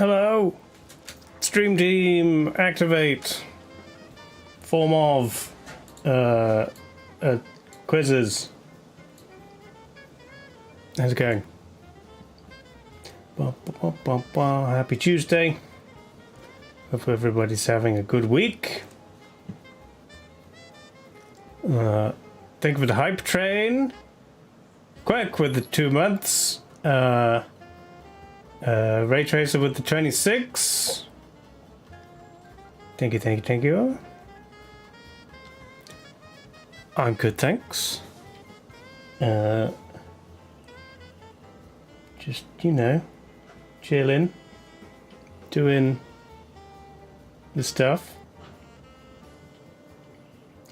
Hello. Stream team, activate. Form of quizzes. How's it going? Happy Tuesday. Hope everybody's having a good week. Thank you for the hype train. Quick with the 2 months. Ray Tracer with the 26. Thank you. I'm good, thanks. Just, chilling. Doing the stuff.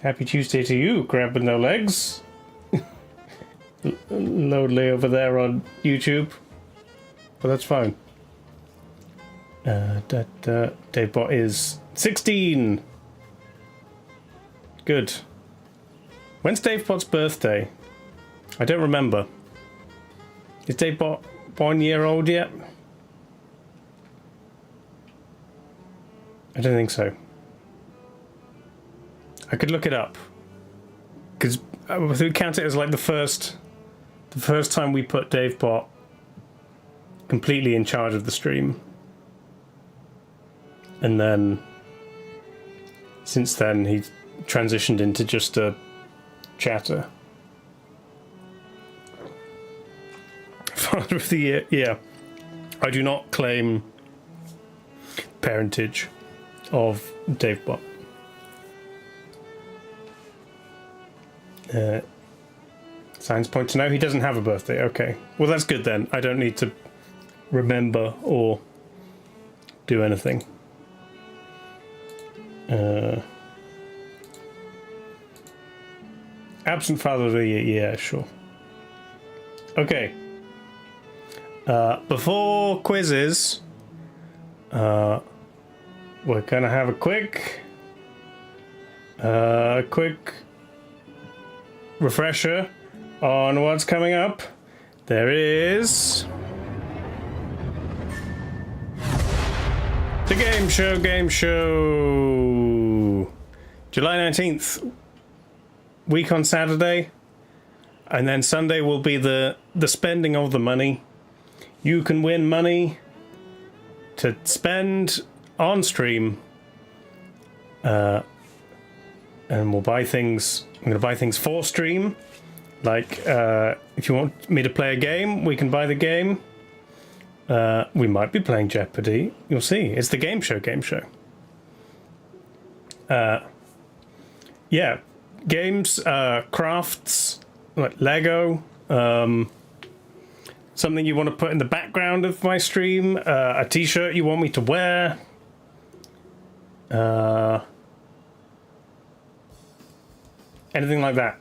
Happy Tuesday to you, Crab with no legs. Lonely over there on YouTube. But that's fine. Davebot is 16. Good. When's Davebot's birthday? I don't remember. Is Davebot 1 year old yet? I don't think so. I could look it up. Because we count it as like the first time we put Davebot completely in charge of the stream. And then since then he's transitioned into just a chatter. Father of the year, yeah. I do not claim parentage of Davebot. Signs point to know he doesn't have a birthday. Okay, well that's good then. I don't need to remember or do anything. Absent father of the year, yeah, sure. Okay. Before quizzes, we're gonna have a quick refresher on what's coming up. There is the game show. July 19th, week on Saturday, and then Sunday will be the spending of the money. You can win money to spend on stream, and we'll buy things. I'm going to buy things for stream. Like, if you want me to play a game, we can buy the game. We might be playing Jeopardy. You'll see. It's the game show. Yeah. Games, crafts, like Lego, something you want to put in the background of my stream, a t-shirt you want me to wear, anything like that.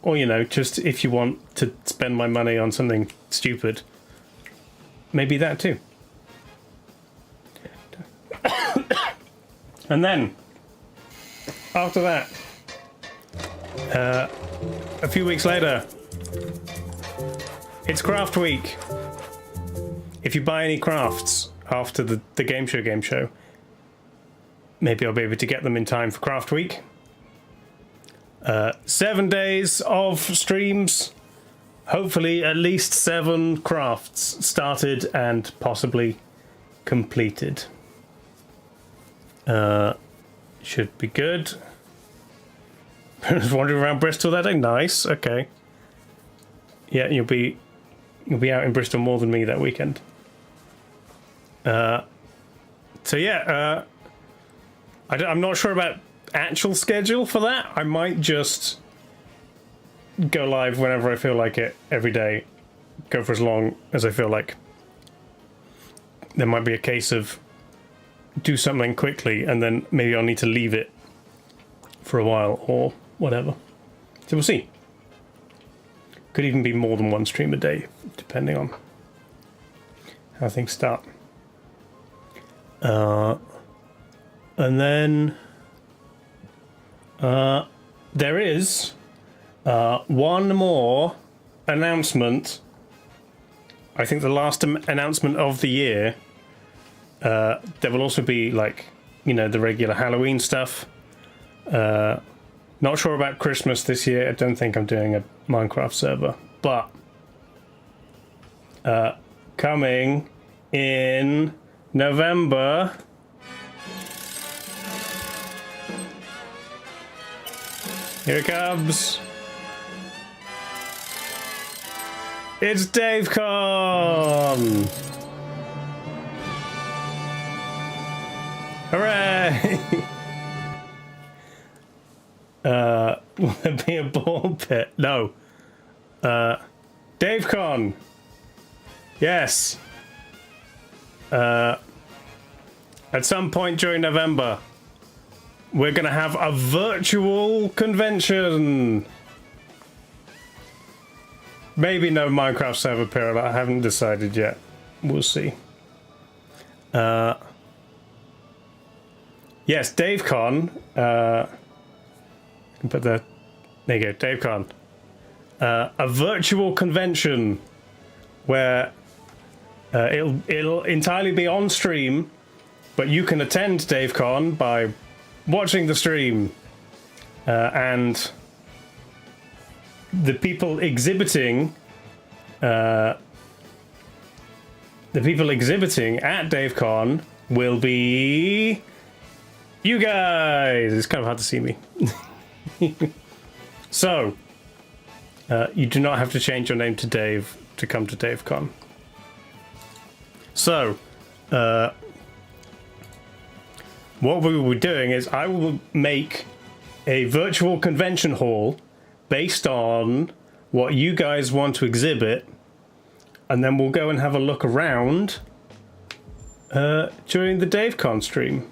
Or, just if you want to spend my money on something stupid, maybe that too. And then, after that, a few weeks later, it's craft week. If you buy any crafts after the game show, maybe I'll be able to get them in time for craft week. 7 days of streams, hopefully at least 7 crafts started and possibly completed. Should be good. Wandering around Bristol that day. Nice. Okay. Yeah, you'll be out in Bristol more than me that weekend. So yeah, I'm not sure about actual schedule for that. I might just go live whenever I feel like it every day. Go for as long as I feel like. There might be a case of do something quickly and then maybe I'll need to leave it for a while or whatever. So we'll see. Could even be more than one stream a day, depending on how things start. And then there is one more announcement I think the last announcement of the year, there will also be, like, you know, the regular Halloween stuff. Not sure about Christmas this year. I don't think I'm doing a Minecraft server, but coming in November, here it comes. It's DaveCon! Hooray! Will there be a ball pit? No. DaveCon! Yes! At some point during November, we're gonna have a virtual convention! Maybe no Minecraft server period, I haven't decided yet. We'll see. Yes, DaveCon. I can put the... There you go, DaveCon. A virtual convention where it'll entirely be on stream, but you can attend DaveCon by watching the stream. And the people exhibiting at DaveCon will be you guys. It's kind of hard to see me. So you do not have to change your name to Dave to come to DaveCon. So what we will be doing is I will make a virtual convention hall based on what you guys want to exhibit, and then we'll go and have a look around during the DaveCon stream.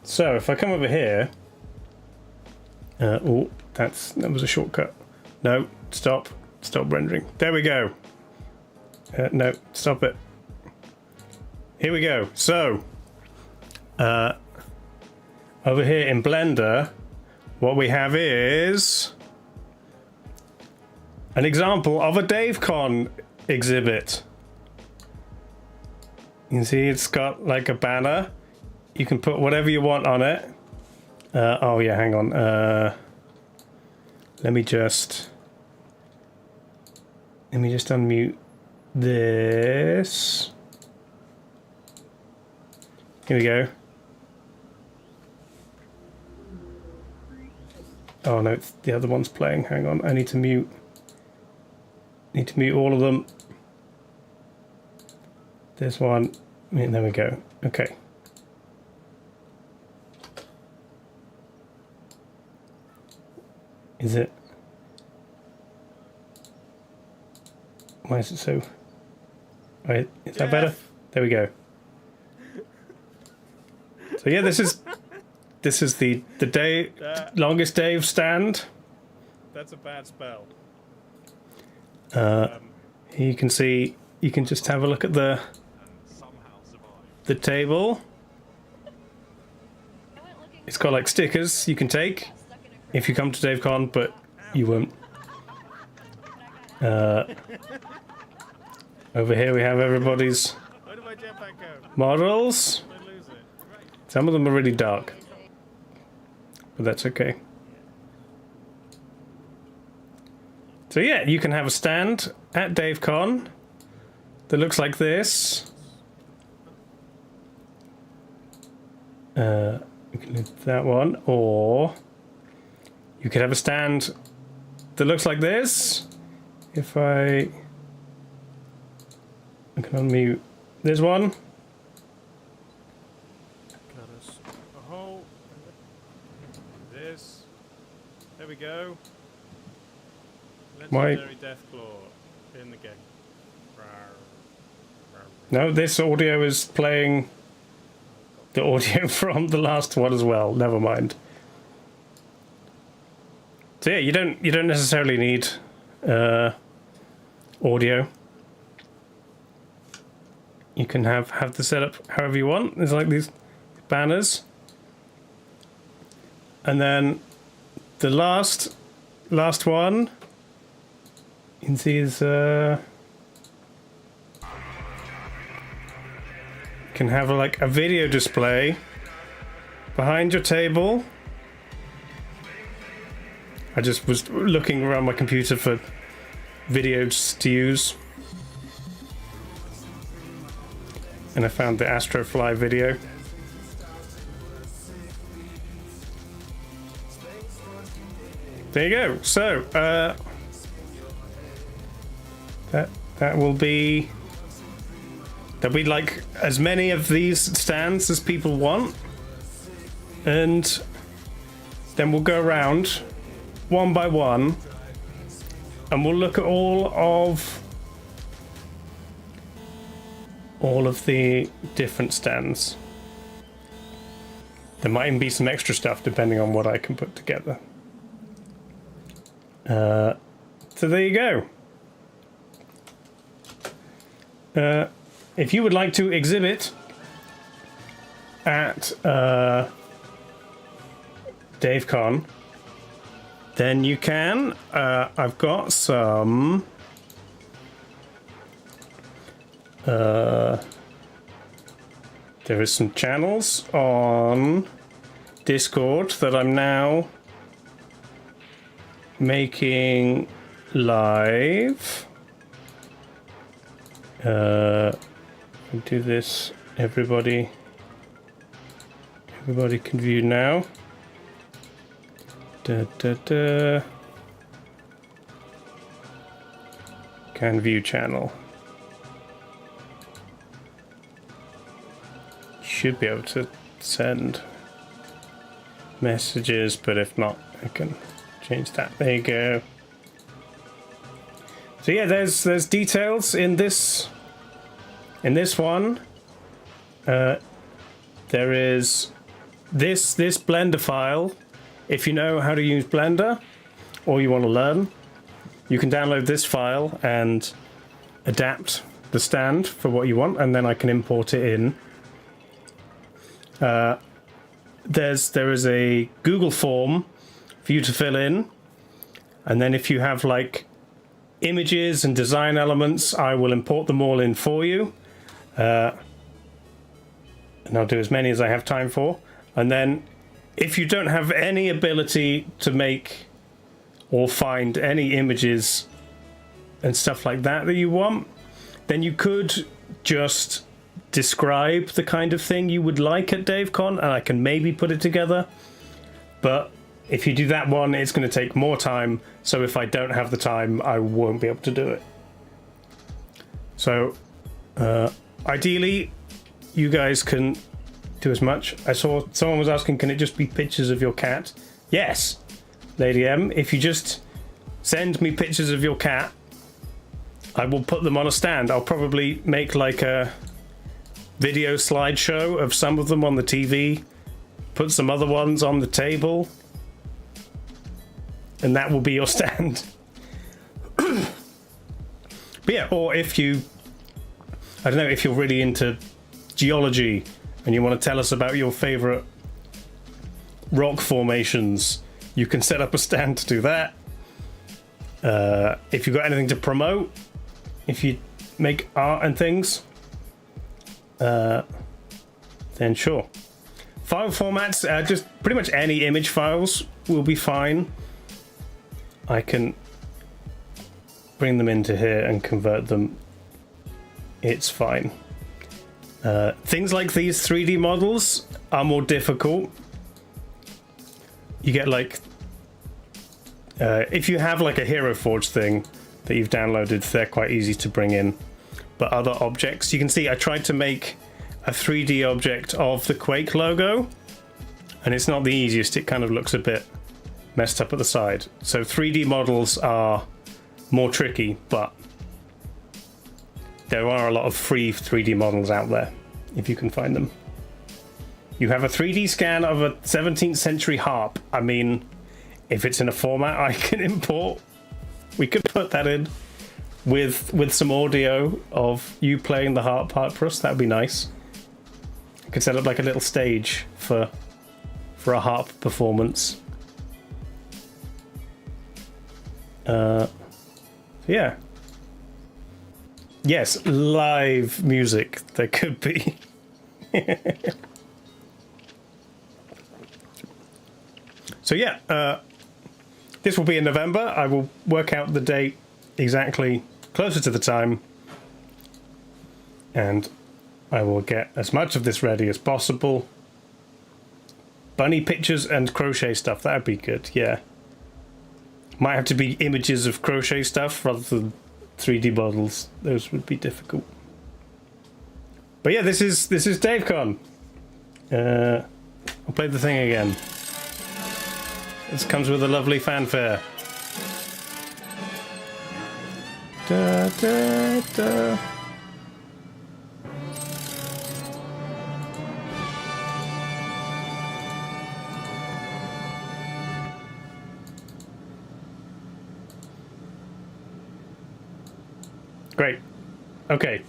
So if I come over here, oh, that was a shortcut. No, stop rendering. There we go. No, stop it. Here we go. So over here in Blender, what we have is an example of a DaveCon exhibit. You can see it's got like a banner. You can put whatever you want on it. Oh yeah, hang on. Let me just unmute this. Here we go. Oh no, it's the other one's playing. Hang on, I need to mute all of them. This one, there we go. Okay. Is it? Why is it so? Wait, is that better? There we go. So yeah, this is the longest Dave stand. That's a bad spell. You can see. You can just have a look at the table. It's got like stickers you can take if you come to DaveCon, but you won't. Over here we have everybody's models. Some of them are really dark, but that's okay. So yeah, you can have a stand at DaveCon that looks like this. You can do that one, or you could have a stand that looks like this. If I can unmute this one. This. There we go. Why? Legendary Deathclaw in the game. No, this audio is playing the audio from the last one as well. Never mind. So yeah, you don't necessarily need audio. You can have the setup however you want. There's like these banners, and then the last one you can see is can have like a video display behind your table. I just was looking around my computer for videos to use, and I found the Astrofly video. There you go. So that will be, there'll be like as many of these stands as people want, and then we'll go around one by one and we'll look at all of the different stands. There might even be some extra stuff depending on what I can put together. So there you go. If you would like to exhibit at DaveCon, then you can. I've got some there is some channels on Discord that I'm now making live. I'll do this. Everybody can view now. Can view channel. Should be able to send messages, but if not, I can change that. There you go. So yeah, there's details in this one. There is this Blender file. If you know how to use Blender, or you want to learn, you can download this file and adapt the stand for what you want, and then I can import it in. There is a Google form for you to fill in, and then if you have like images and design elements, I will import them all in for you, and I'll do as many as I have time for. And then if you don't have any ability to make or find any images and stuff like that you want, then you could just describe the kind of thing you would like at DaveCon, and I can maybe put it together. But if you do that one, it's going to take more time, so if I don't have the time, I won't be able to do it. So ideally, you guys can do as much. I saw someone was asking, can it just be pictures of your cat? Yes, Lady M, if you just send me pictures of your cat, I will put them on a stand. I'll probably make like a video slideshow of some of them on the TV, put some other ones on the table, and that will be your stand. But yeah, or if you, I don't know, if you're really into geology and you want to tell us about your favorite rock formations, you can set up a stand to do that. If you've got anything to promote, if you make art and things, then sure. File formats, just pretty much any image files will be fine. I can bring them into here and convert them. It's fine. Things like these 3D models are more difficult. You get like, if you have like a Hero Forge thing that you've downloaded, they're quite easy to bring in. But other objects, you can see I tried to make a 3D object of the Quake logo, and it's not the easiest. It kind of looks a bit messed up at the side. So 3D models are more tricky, but there are a lot of free 3D models out there if you can find them. You have a 3D scan of a 17th century harp. I mean, if it's in a format I can import, we could put that in with some audio of you playing the harp part for us. That would be nice. I could set up like a little stage for a harp performance. Yeah. Yes, live music there could be. So yeah, this will be in November. I will work out the date exactly closer to the time, and I will get as much of this ready as possible. Bunny pictures and crochet stuff, that'd be good, yeah. Might have to be images of crochet stuff rather than 3D models. Those would be difficult. But yeah, this is DaveCon. I'll play the thing again. This comes with a lovely fanfare. Da, da, da. Great. Okay.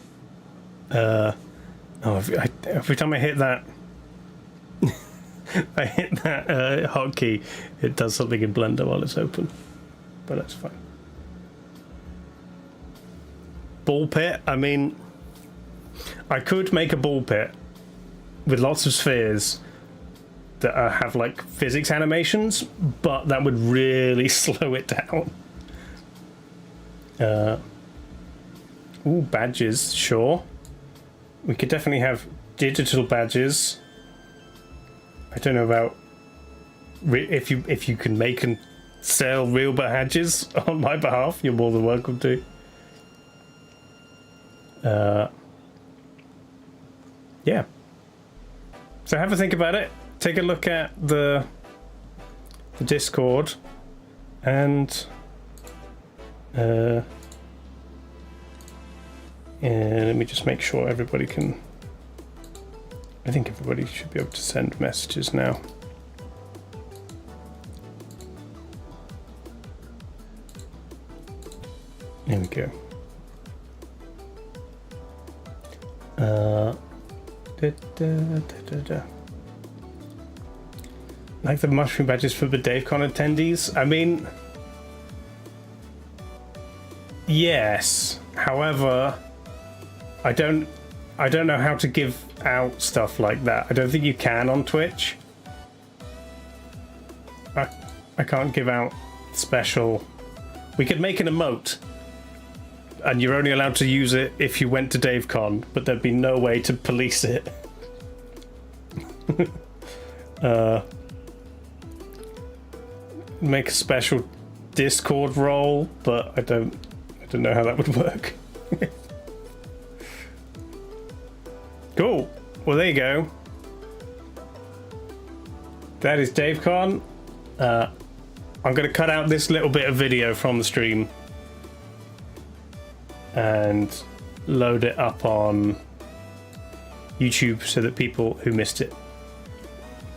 Every time I hit that, I hit that hotkey, it does something in Blender while it's open, but that's fine. Ball pit. I mean, I could make a ball pit with lots of spheres that have like physics animations, but that would really slow it down. Ooh, badges, sure. We could definitely have digital badges. I don't know about if you can make and sell real badges on my behalf. You're more than welcome to. Yeah. So have a think about it. Take a look at the Discord, and let me just make sure everybody can. I think everybody should be able to send messages now. There we go. Like the mushroom badges for the DaveCon attendees. I mean, yes. However, I don't know how to give out stuff like that. I don't think you can on Twitch. I can't give out special. We could make an emote, and you're only allowed to use it if you went to DaveCon, but there'd be no way to police it. Make a special Discord role, but I don't know how that would work. Cool. Well, there you go. That is DaveCon. I'm going to cut out this little bit of video from the stream and load it up on YouTube so that people who missed it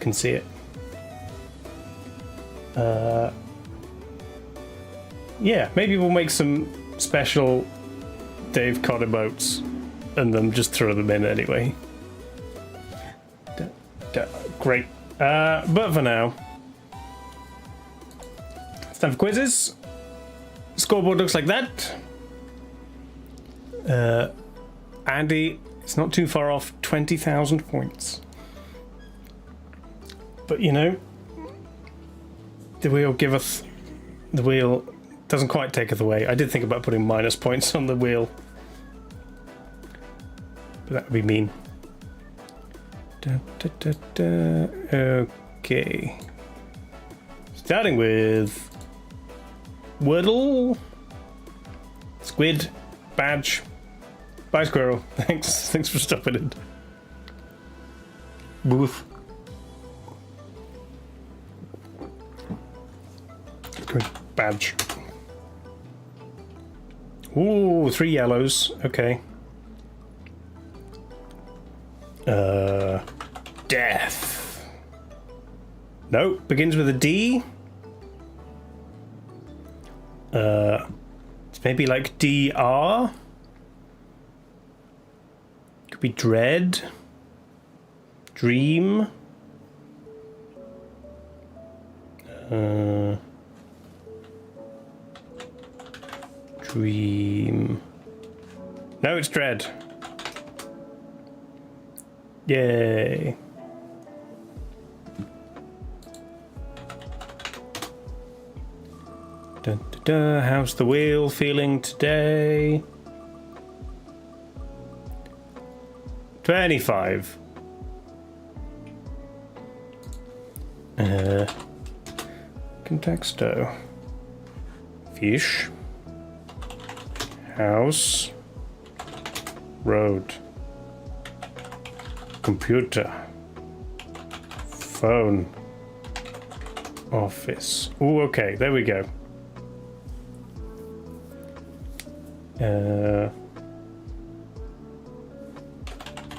can see it. Yeah, maybe we'll make some special DaveCon emotes and then just throw them in anyway. Great. But for now, it's time for quizzes. Scoreboard looks like that. Andy, it's not too far off 20,000 points. But you know, the wheel doesn't quite take us away. I did think about putting minus points on the wheel, but that would be mean. Okay. Starting with Wordle, Squid, Badge. Bye, Squirrel. Thanks for stopping in. Booth. Good. Badge. Ooh, 3 yellows. Okay. Death. No, begins with a D. It's maybe like DR. Could be dread. Dream. Dream. No, it's dread. Yay. Dun, dun, dun. How's the wheel feeling today? 25. Contexto. Fish. House. Road. Computer. Phone. Office. Ooh, okay, there we go.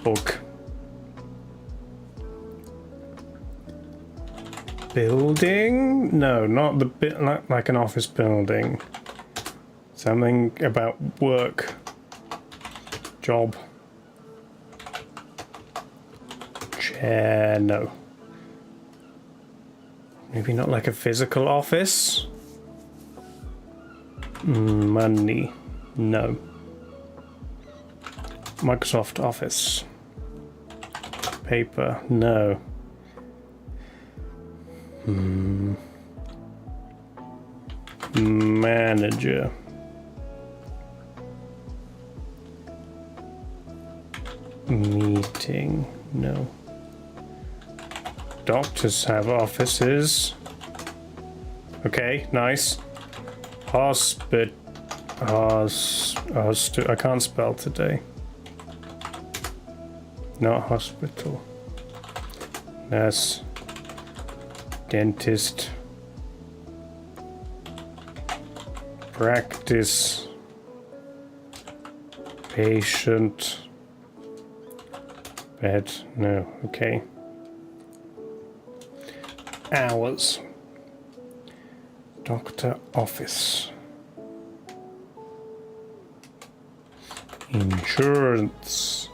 Book. Building? No, not the bit like an office building. Something about work. Job. Chair, no. Maybe not like a physical office. Money, no. Microsoft Office. Paper, no. Manager. Meeting, no. Doctors have offices. Okay, nice. I can't spell today. Not hospital. Nurse. Dentist. Practice. Patient. Bed. No, okay. Hours. Doctor office. Insurance.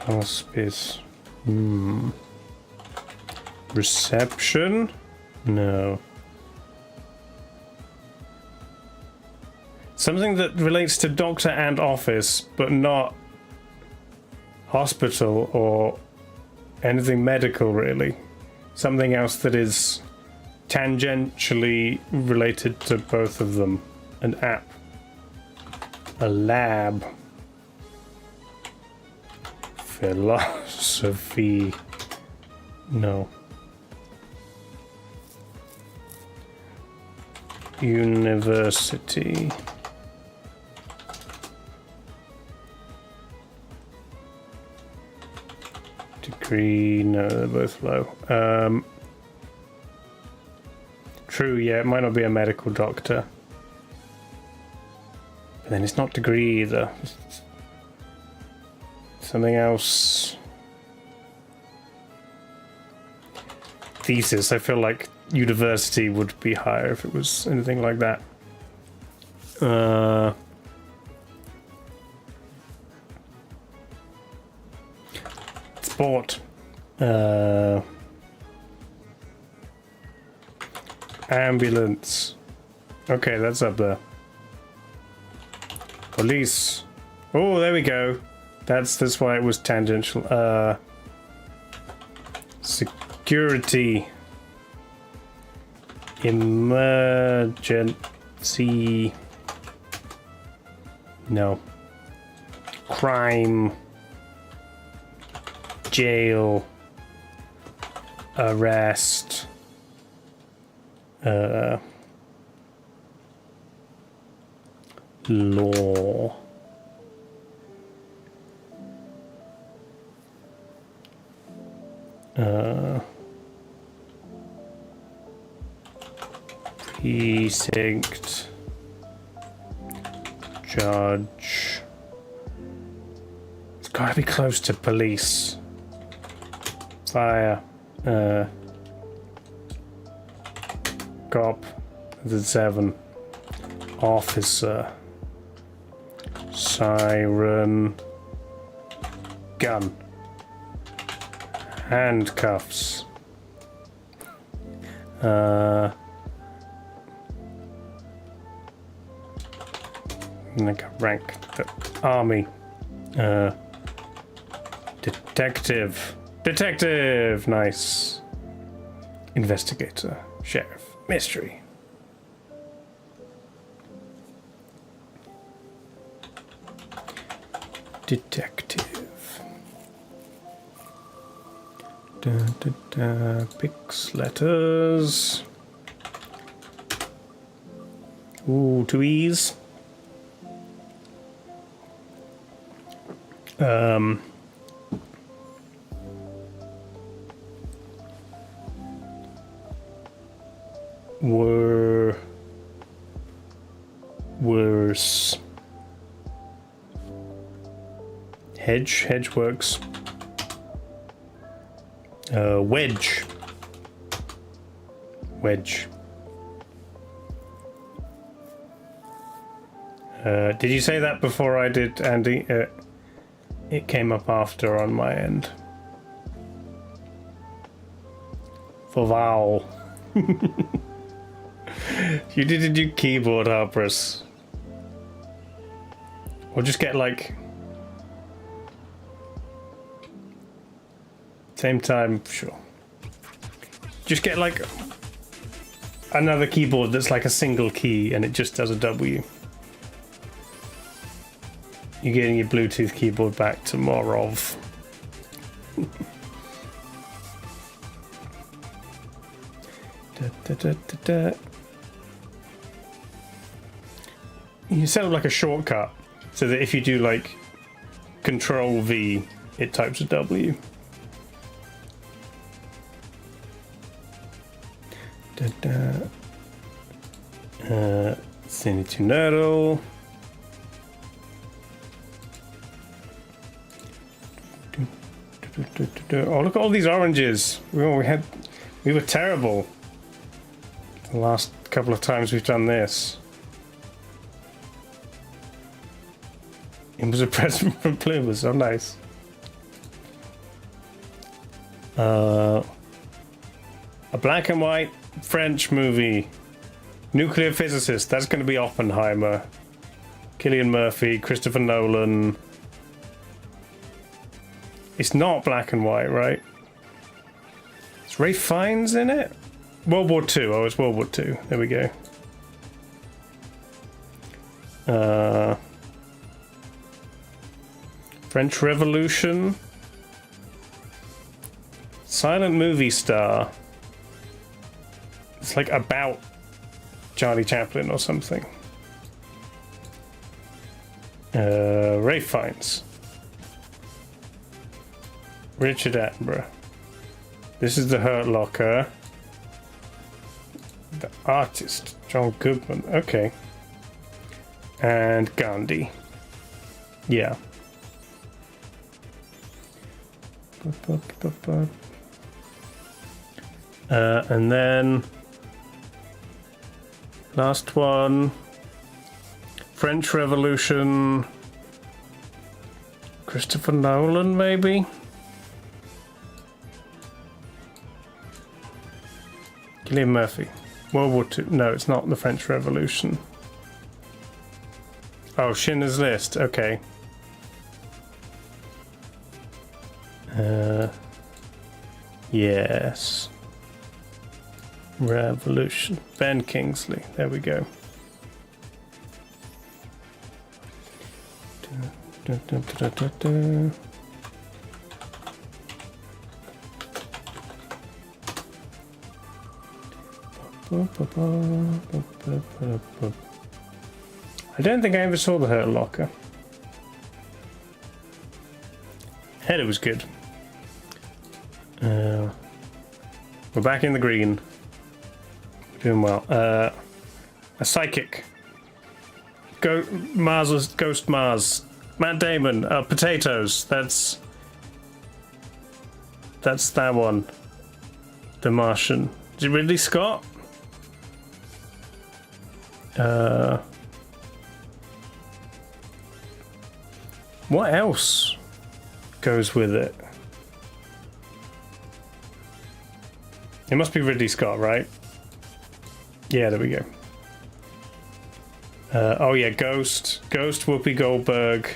Hospice. Reception? No. Something that relates to doctor and office, but not hospital or anything medical, really. Something else that is tangentially related to both of them. An app. A lab. Philosophy. No. University. Degree. No, they're both low. True, yeah, it might not be a medical doctor. But then it's not degree either. Something else. Thesis. I feel like university would be higher if it was anything like that. Sport. Ambulance. Okay, that's up there. Police. Oh, there we go. That's why it was tangential. Security. Emergency. No. Crime. Jail. Arrest. Law. Precinct. Judge. It's gotta be close to police. Fire. Cop. The 7. Officer. Siren. Gun. Handcuffs. Like a rank. The army. Detective. Detective! Nice. Investigator. Sheriff. Mystery. Detective. Picks letters. Ooh, 2 E's. Worse. Hedge works. Wedge. Did you say that before I did, Andy? It came up after on my end. For vowel. You didn't do keyboard, Harpers. Or just get like... Same time, sure. Just get like another keyboard that's like a single key and it just does a W. You're getting your Bluetooth keyboard back tomorrow. You set up like a shortcut so that if you do like Control V, it types a W. Send it to Nerdle. Oh, look at all these oranges. We were terrible the last couple of times we've done this. It was a present from Bloomers. Oh, nice. A black and white French movie. Nuclear physicist. That's going to be Oppenheimer. Cillian Murphy, Christopher Nolan. It's not black and white, right? Is Ray Fiennes in it? World War II. Oh, it's World War II. There we go. French Revolution. Silent movie star. It's like about Charlie Chaplin or something. Ray Fiennes. Richard Attenborough. This is the Hurt Locker. The artist, John Goodman. Okay. And Gandhi. Yeah. And then last one, French Revolution, Christopher Nolan, maybe? Cillian Murphy. World War II. No, it's not the French Revolution. Oh, Schindler's List. Okay. Yes. Revolution. Ben Kingsley. There we go. I don't think I ever saw the Hurt Locker. Head, it was good. We're back in the green. Doing well. A psychic. Ghost Mars. Matt Damon. Potatoes. That's that one. The Martian. Is it Ridley Scott? What else goes with it? It must be Ridley Scott, right? Yeah, there we go. Oh yeah, Ghost, Whoopi Goldberg.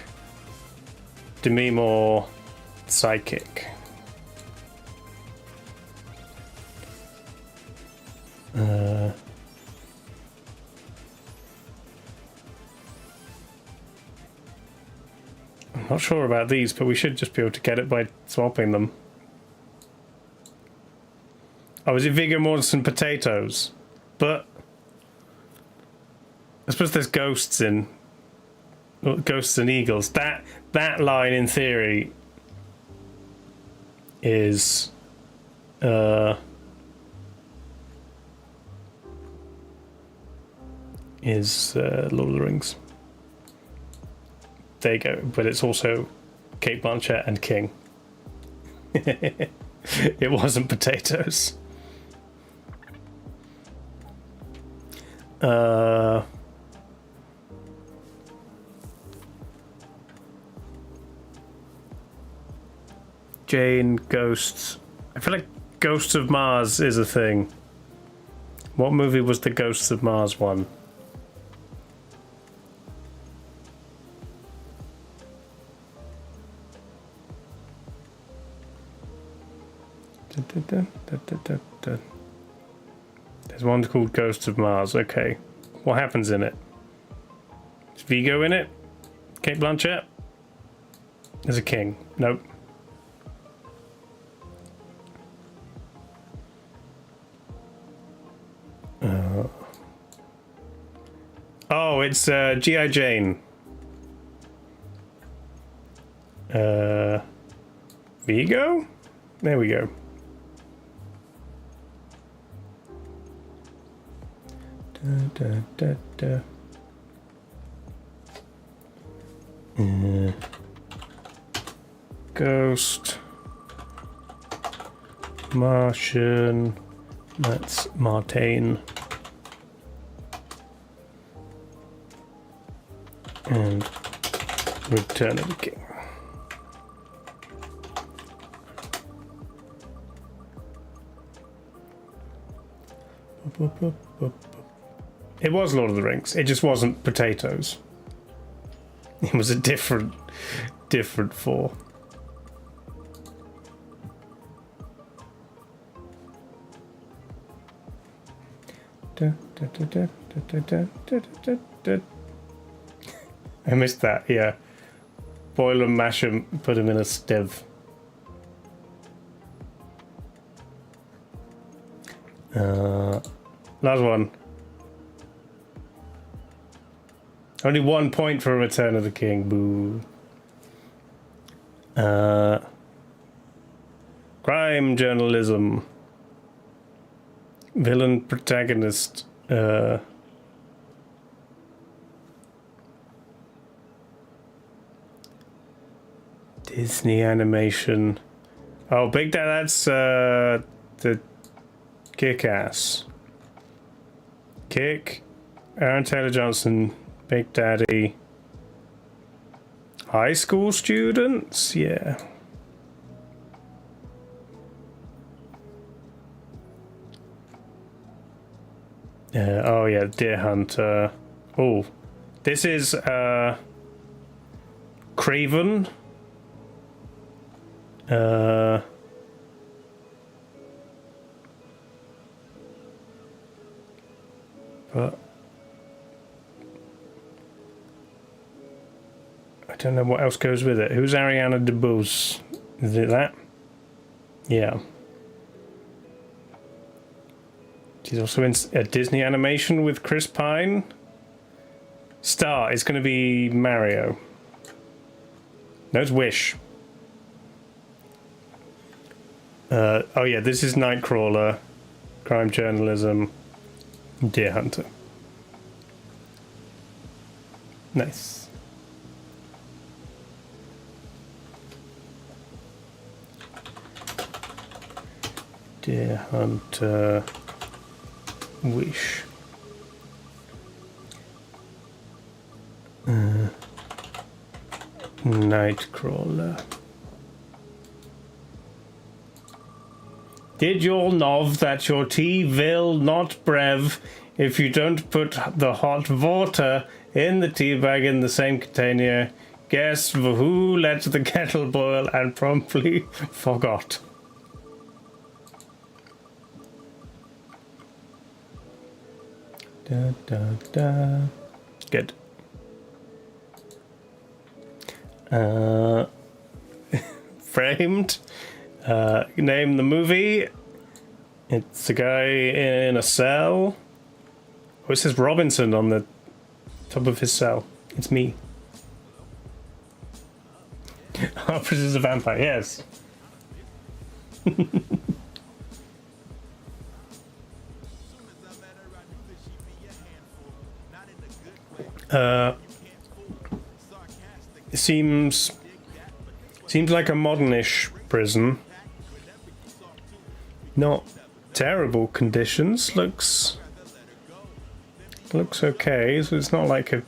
Demi Moore, psychic. I'm not sure about these, but we should just be able to get it by swapping them. Oh, is it Viggo Mortensen potatoes? But I suppose there's ghosts in Ghosts and Eagles. That line in theory is Lord of the Rings. There you go. But it's also Kate Blanchett and King. It wasn't potatoes. Jane, Ghosts. I feel like Ghosts of Mars is a thing. What movie was the Ghosts of Mars one? There's one called Ghosts of Mars. Okay. What happens in it? Is Viggo in it? Kate Blanchett? There's a king. Nope. Oh, it's G.I. Jane. Viggo? There we go. Ghost. Martian. That's Martain. And Return of the King. It was Lord of the Rings. It just wasn't potatoes. It was a different four. I missed that, yeah. Boil and mash them, put them in a stiv. Last one. Only 1 point for Return of the King. Boo. Crime journalism. Villain protagonist. Disney animation. Oh, Big Dad, that's the Kick-Ass. Kick. Aaron Taylor Johnson. Big Daddy. High school students? Yeah. Oh yeah, Deer Hunter. Oh, this is Craven. But I don't know what else goes with it. Who's Ariana DeBose? Is it that? Yeah. She's also in a Disney animation with Chris Pine. Star is going to be Mario. No, it's Wish. Oh yeah, this is Nightcrawler, crime journalism, Deer Hunter. Nice. Deer Hunter. Wish. Nightcrawler. Did you all know that your tea will not brev if you don't put the hot water in the tea bag in the same container? Guess who let the kettle boil and promptly forgot. Da, da, da. Good. Framed. Name the movie. It's a guy in a cell. Oh, it says Robinson on the top of his cell. It's me. Opera is a vampire, yes. It seems like a modernish prison. Not terrible conditions. Looks okay. So it's not like a.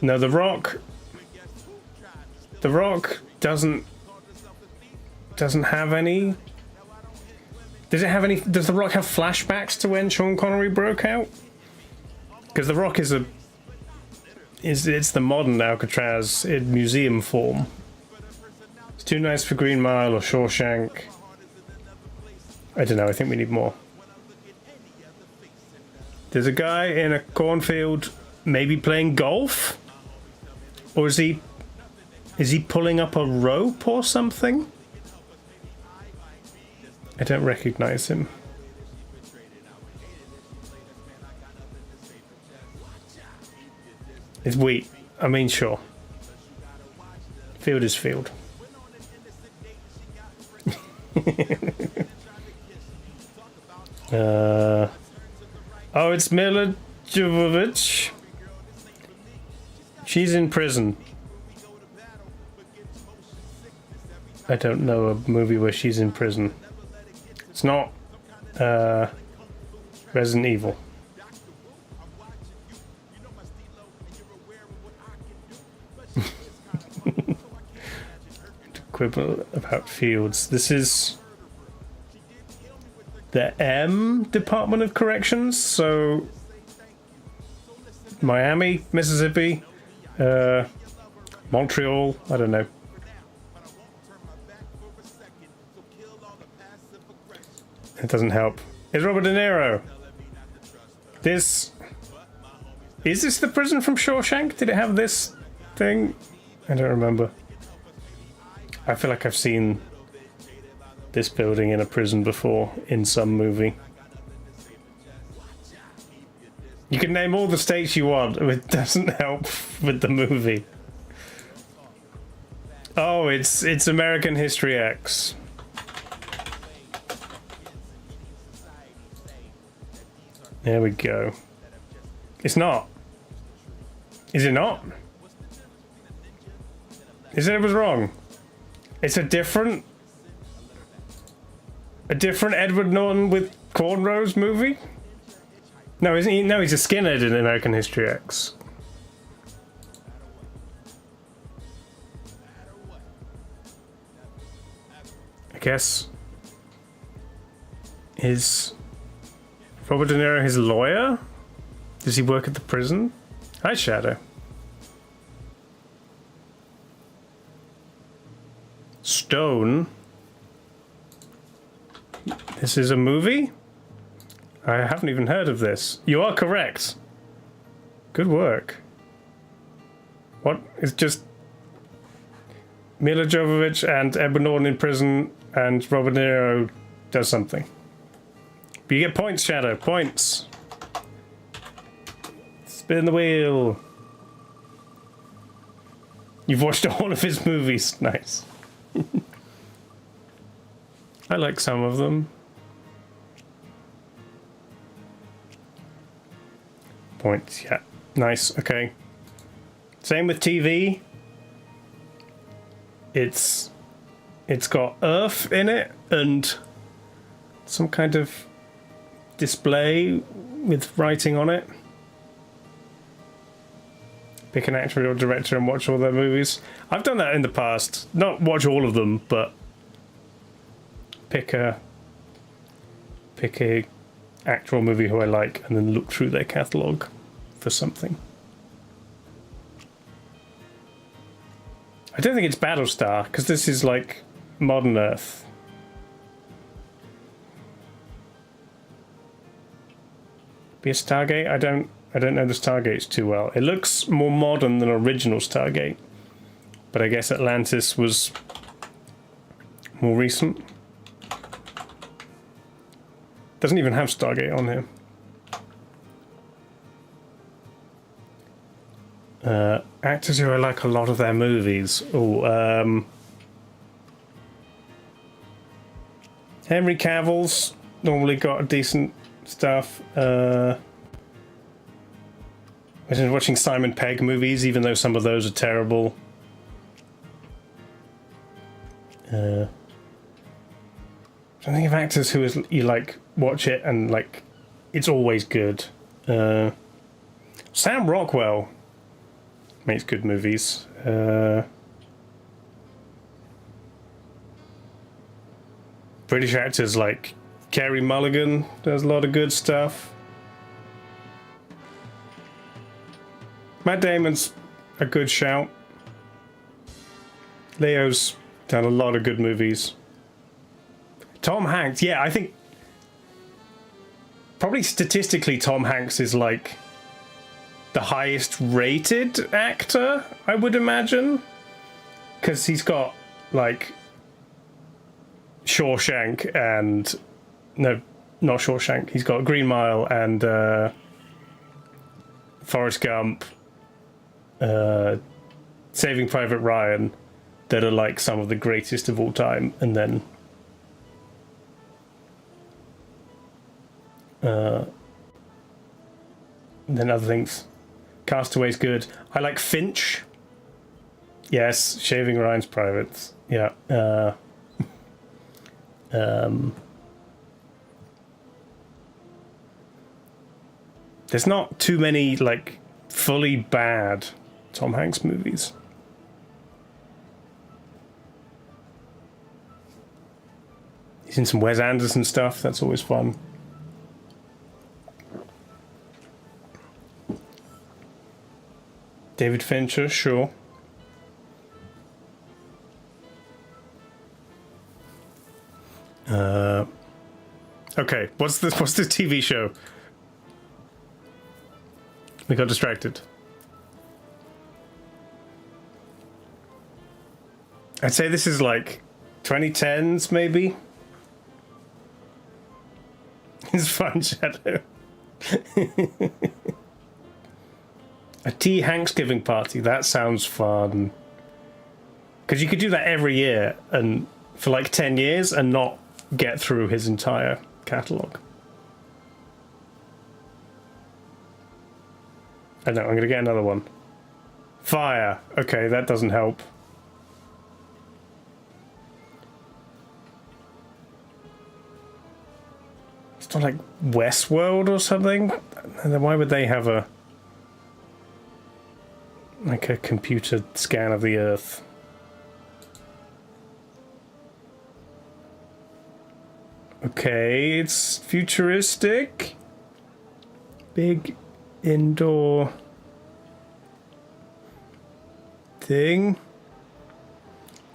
No, the Rock doesn't have any. Does it have any? Does The Rock have flashbacks to when Sean Connery broke out? Because The Rock is it's the modern Alcatraz in museum form. It's too nice for Green Mile or Shawshank. I don't know. I think we need more. There's a guy in a cornfield, maybe playing golf, or is he pulling up a rope or something? I don't recognize him. It's wheat. I mean, sure. Field is field. Oh, it's Mila Jovovich. She's in prison. I don't know a movie where she's in prison. It's not Resident Evil. Quibble about fields. This is the M Department of Corrections, so Miami, Mississippi, Montreal, I don't know. It doesn't help. It's Robert De Niro. Is this the prison from Shawshank? Did it have this thing? I don't remember. I feel like I've seen this building in a prison before in some movie. You can name all the states you want, it doesn't help with the movie. Oh, it's American History X. There we go. It's not. Is it not? Is it was wrong? It's a different Edward Norton with cornrows movie? No, isn't he? No, he's a skinhead in American History X. I guess. Is Robert De Niro his lawyer? Does he work at the prison? Hi, Shadow. Stone. This is a movie? I haven't even heard of this. You are correct. Good work. What? It's just Mila Jovovich and Edward Norton in prison and Robert De Niro does something. But you get points, Shadow. Points. Spin the wheel. You've watched all of his movies. Nice. I like some of them. Points, yeah. Nice, okay. Same with TV. It's got Earth in it and some kind of display with writing on it. Pick an actor or director and watch all their movies. I've done that in the past. Not watch all of them, but pick a actor or movie who I like and then look through their catalogue for something. I don't think it's Battlestar, because this is like modern Earth. Be a Stargate? I don't know the Stargates too well. It looks more modern than original Stargate, but I guess Atlantis was more recent. Doesn't even have Stargate on here. Actors who I like a lot of their movies. Oh, Henry Cavill's normally got decent stuff. I was watching Simon Pegg movies, even though some of those are terrible. I think of actors who is you like watch it and like it's always good. Sam Rockwell makes good movies. British actors like Carey Mulligan does a lot of good stuff. Matt Damon's a good shout. Leo's done a lot of good movies. Tom Hanks, yeah, I think probably statistically Tom Hanks is like the highest rated actor, I would imagine, because he's got like Shawshank and no, not Shawshank. He's got Green Mile and Forrest Gump, Saving Private Ryan, that are like some of the greatest of all time, and then other things. Castaway's good. I like Finch. Yes, Shaving Ryan's Privates. Yeah. There's not too many like fully bad Tom Hanks movies. He's in some Wes Anderson stuff. That's always fun. David Fincher, sure. Okay, what's this TV show? We got distracted. I'd say this is like 2010s, maybe. It's fun, Shadow. A T. Hanksgiving party. That sounds fun. Because you could do that every year and for like 10 years and not get through his entire catalogue. I know, I'm going to get another one. Fire. Okay, that doesn't help. It's not like Westworld or something? And then why would they have a computer scan of the Earth? Okay, it's futuristic. Big indoor thing.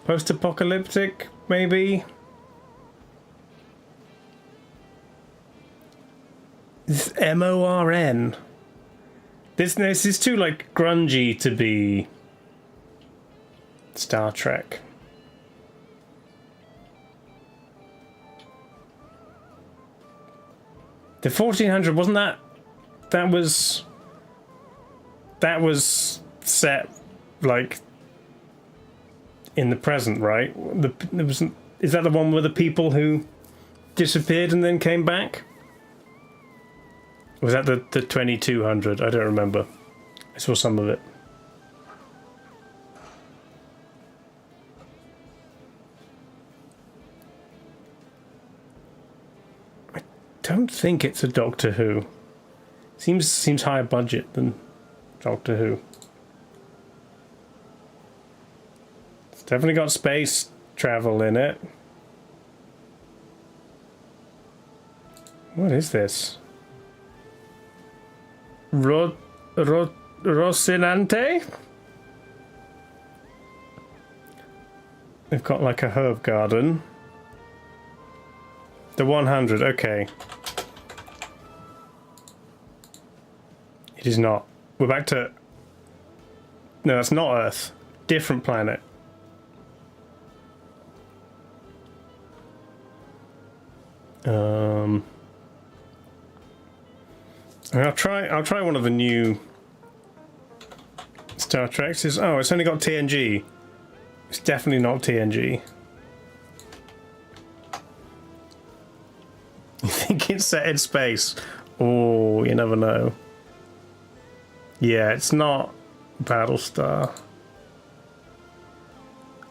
Post-apocalyptic, maybe. This is MORN. This is too like grungy to be Star Trek. The 1400 wasn't that? That was set like in the present, right? Is that the one with the people who disappeared and then came back? Was that the 2200? I don't remember. I saw some of it. I don't think it's a Doctor Who. Seems higher budget than Doctor Who. It's definitely got space travel in it. What is this? Rocinante. They've got like a herb garden. The 100, okay. It is not. We're back to... No, that's not Earth. Different planet. I'll try one of the new Star Treks. Oh, it's only got TNG. It's definitely not TNG. You think it's set in space? Oh, you never know. Yeah, it's not Battlestar.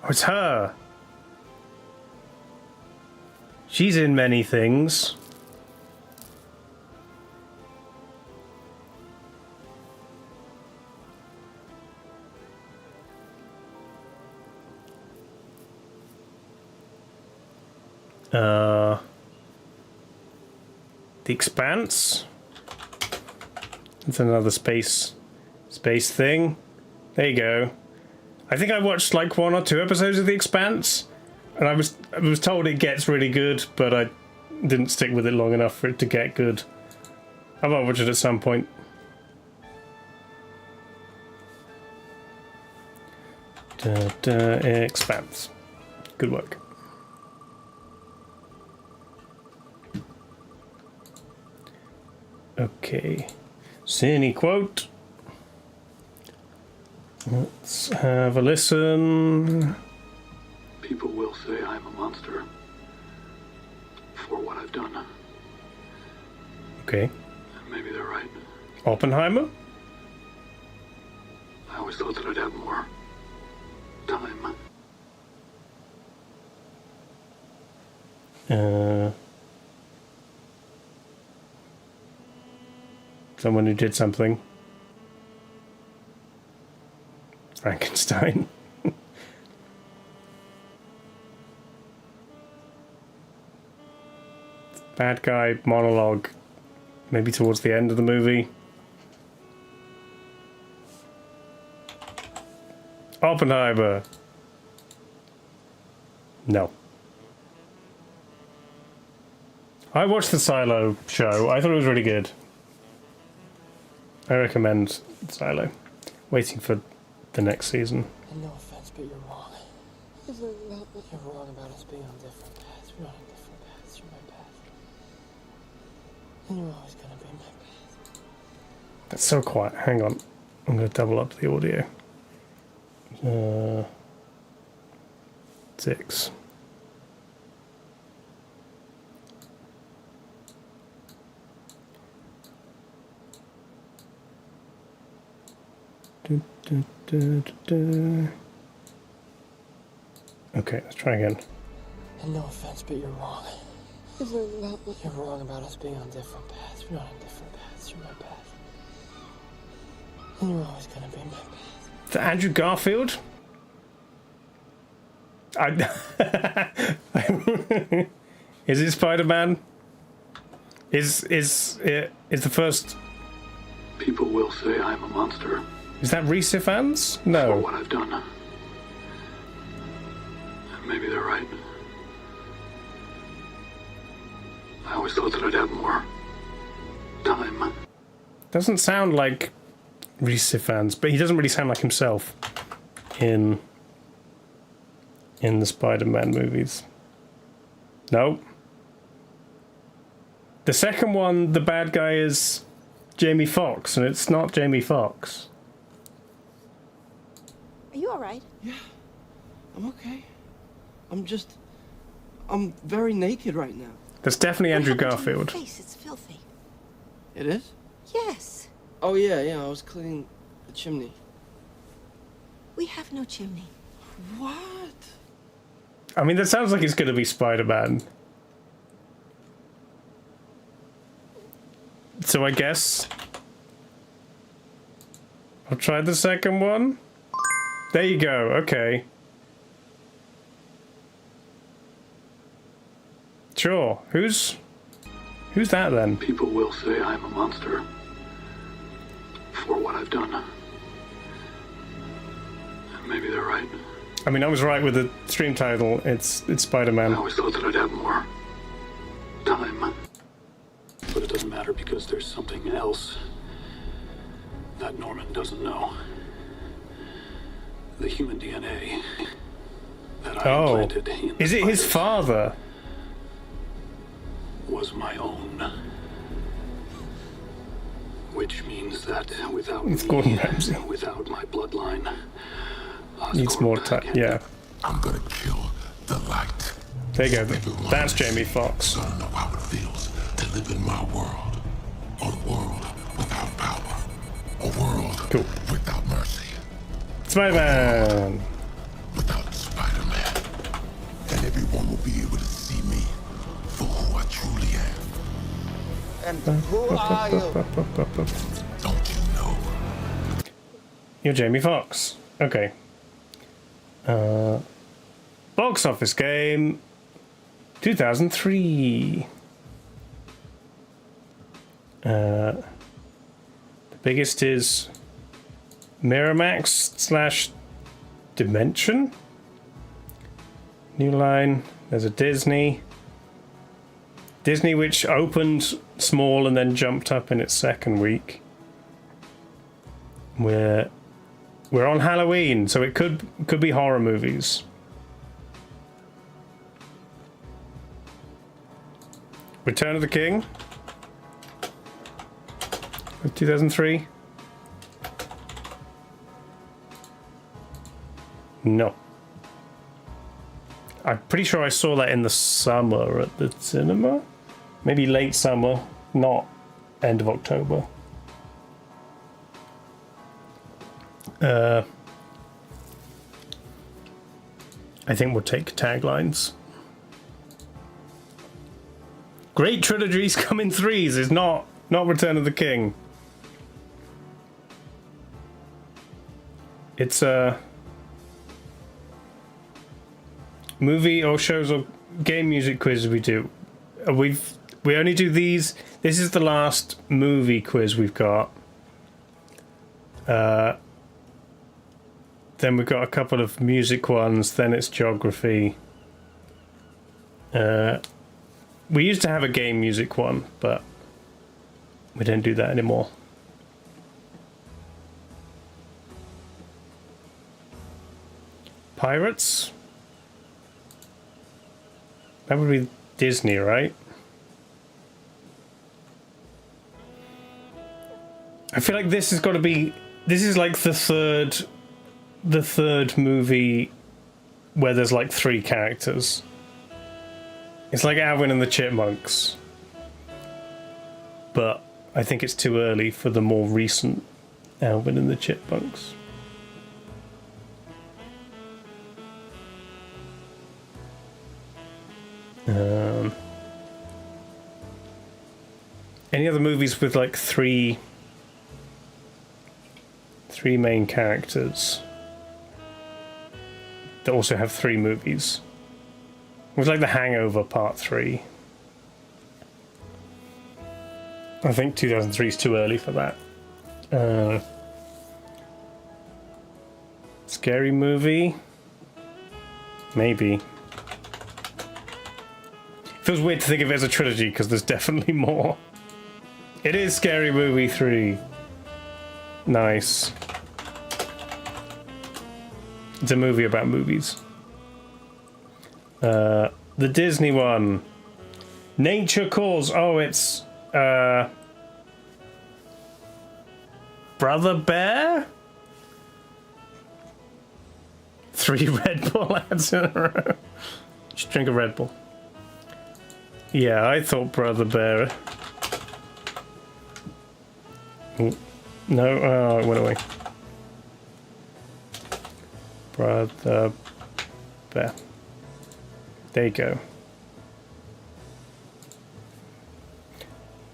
Oh, it's her. She's in many things. The Expanse. It's another space thing. There you go. I think I watched like 1 or 2 episodes of The Expanse, and I was told it gets really good, but I didn't stick with it long enough for it to get good. I might watch it at some point. Expanse. Good work. Okay. Cine quote. Let's have a listen. People will say I'm a monster for what I've done. Okay. Maybe they're right. Oppenheimer? I always thought that I'd have more time. Someone who did something. Frankenstein. Bad guy monologue. Maybe towards the end of the movie. Oppenheimer. No. I watched the Silo show. I thought it was really good. I recommend Silo. Waiting for the next season. And no offense, but you're wrong. You're wrong about us being on different paths. We're on different paths. You're my path. And you're always gonna be my path. That's so quiet. Hang on. I'm going to double up the audio. 6. Okay, let's try again. And no offense, but you're wrong. You're wrong about us being on different paths. We're not on different paths. You're my path. And you're always gonna be my path. The Andrew Garfield? Is it Spider-Man? Is it the first? People will say I'm a monster Is that Reese Evans? for No. what I've done. Maybe they're right. I always thought that I'd have more time. Doesn't sound like Reese Evans, but he doesn't really sound like himself in the Spider-Man movies. No. The second one, the bad guy is Jamie Foxx, and it's not Jamie Foxx. Are you all right? Yeah, I'm okay. I'm very naked right now. That's definitely Andrew What happened to your Garfield. face? It's filthy. It is? Yes. Oh yeah, I was cleaning the chimney. We have no chimney. What? I mean, that sounds like it's going to be Spider-Man. So I guess I'll try the second one. There you go. Okay. Sure. Who's that then? People will say I'm a monster for what I've done. Maybe they're right. I mean, I was right with the stream title. It's I Spider-Man. always thought that I'd have more time. But it doesn't matter because there's something else that Norman doesn't know. The human DNA that I implanted in Is it his spiders father? was my own. Which means that without It's me, Gordon Ramsay. without my bloodline, Needs more time. Yeah. I'm gonna kill the light. There you go. That's Jamie Foxx. I don't know how it feels to live in my world. A world without power. A world Cool. without mercy. Spider-Man. Without Spider-Man. And everyone will be able to see me for who I truly am. And who are you? Don't you know? You're Jamie Foxx. Okay. Box office game 2003. The biggest is Miramax / Dimension. New Line. There's a Disney. Disney, which opened small and then jumped up in its second week. We're on Halloween, so it could be horror movies. Return of the King. 2003. No. I'm pretty sure I saw that in the summer at the cinema. Maybe late summer, not end of October. I think we'll take taglines. Great trilogies come in threes is not Return of the King. It's a movie or shows or game music quiz we do. We only do these. This is the last movie quiz we've got. Then we've got a couple of music ones. Then it's geography. We used to have a game music one, but we don't do that anymore. Pirates? That would be Disney, right? I feel like this has got to be... This is like the third movie where there's like 3 characters. It's like Alvin and the Chipmunks. But I think it's too early for the more recent Alvin and the Chipmunks. Any other movies with like three main characters that also have 3 movies? It was like The Hangover Part 3. I think 2003 is too early for that. Scary Movie? Maybe. Feels weird to think of it as a trilogy because there's definitely more. It is Scary Movie 3. Nice. It's a movie about movies. The Disney one. Nature Calls. Oh, it's Brother Bear? 3 Red Bull ads in a row. Just drink a Red Bull. Yeah, I thought Brother Bear. Ooh. No, oh, it went away. Brother Bear. There you go.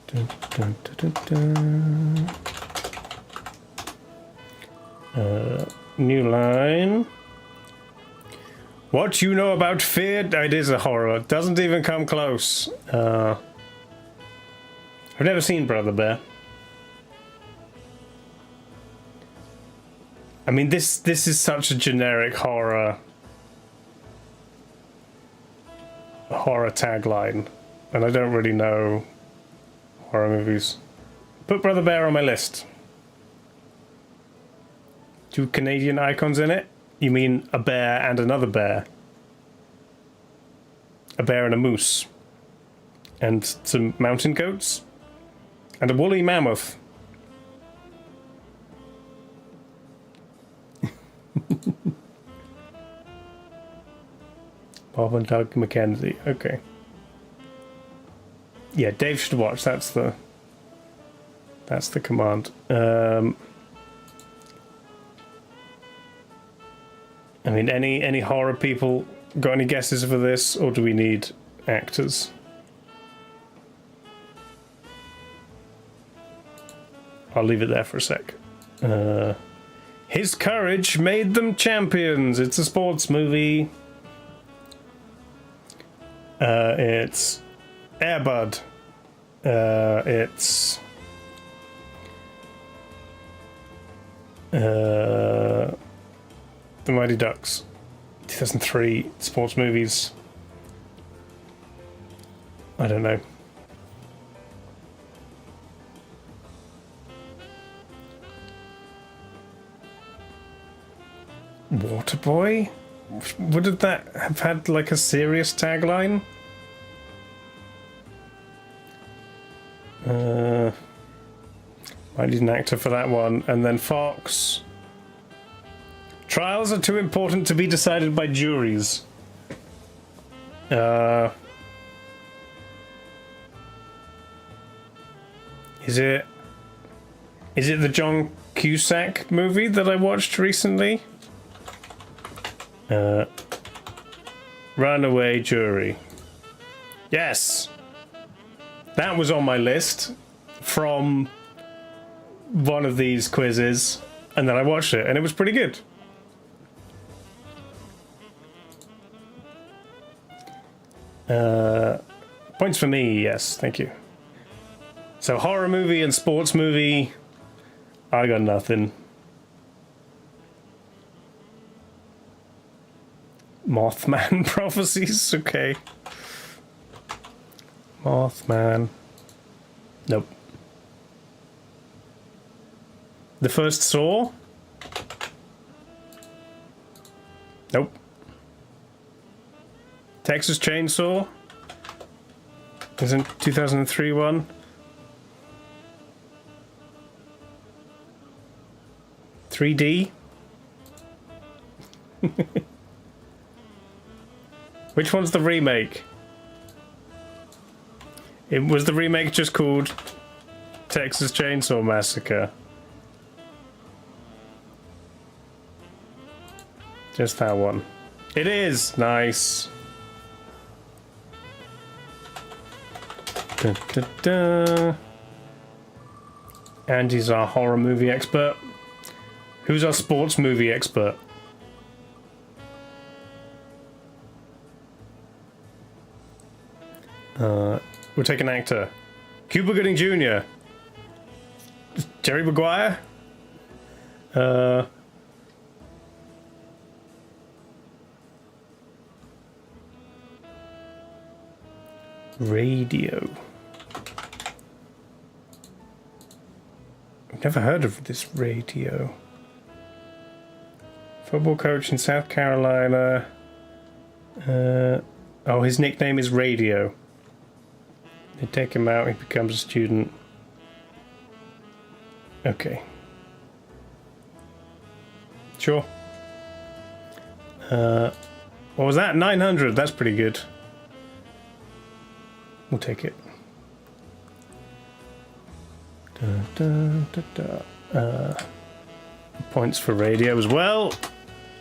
Dun, dun, dun, dun, dun. New Line. What you know about fear? It is a horror. Doesn't even come close. I've never seen Brother Bear. I mean, this is such a generic horror tagline, and I don't really know horror movies. Put Brother Bear on my list. 2 Canadian icons in it? You mean a bear and another bear? A bear and a moose. And some mountain goats? And a woolly mammoth. Bob and Doug McKenzie. Okay. Yeah, Dave should watch. That's the command. I mean, any horror people got any guesses for this, or do we need actors? I'll leave it there for a sec. His courage made them champions. It's a sports movie. It's Air Bud. It's The Mighty Ducks. 2003 sports movies. I don't know. Waterboy? Would that have had like a serious tagline? Might need an actor for that one. And then Fox. Trials are too important to be decided by juries. Is it the John Cusack movie that I watched recently? Runaway Jury. Yes! That was on my list from one of these quizzes, and then I watched it, and it was pretty good. Points for me, yes, thank you. So horror movie and sports movie, I got nothing. Mothman prophecies, okay. Mothman. Nope. The first Saw? Nope. Texas Chainsaw? Isn't 2003 one? $3D? Which one's the remake? It was the remake just called Texas Chainsaw Massacre. Just that one. It is! Nice. Da, da, da. Andy's our horror movie expert. Who's our sports movie expert? We'll take an actor. Cuba Gooding Jr. Jerry Maguire? Radio. I've never heard of this Radio. Football coach in South Carolina. Oh, his nickname is Radio. They take him out, he becomes a student. Okay. Sure. What was that? 900. That's pretty good. We'll take it. Points for Radio as well.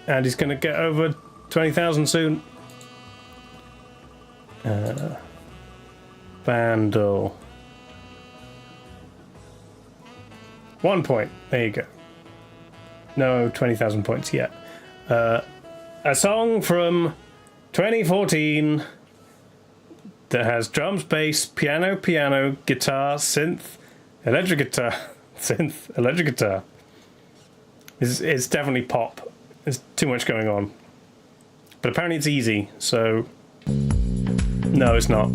And he's going to get over 20,000 soon. Vandal. 1 point. There you go. No 20,000 points yet. A song from 2014 that has drums, bass, piano, guitar, synth, electric guitar. It's definitely pop. There's too much going on. But apparently it's easy, so... No, it's not.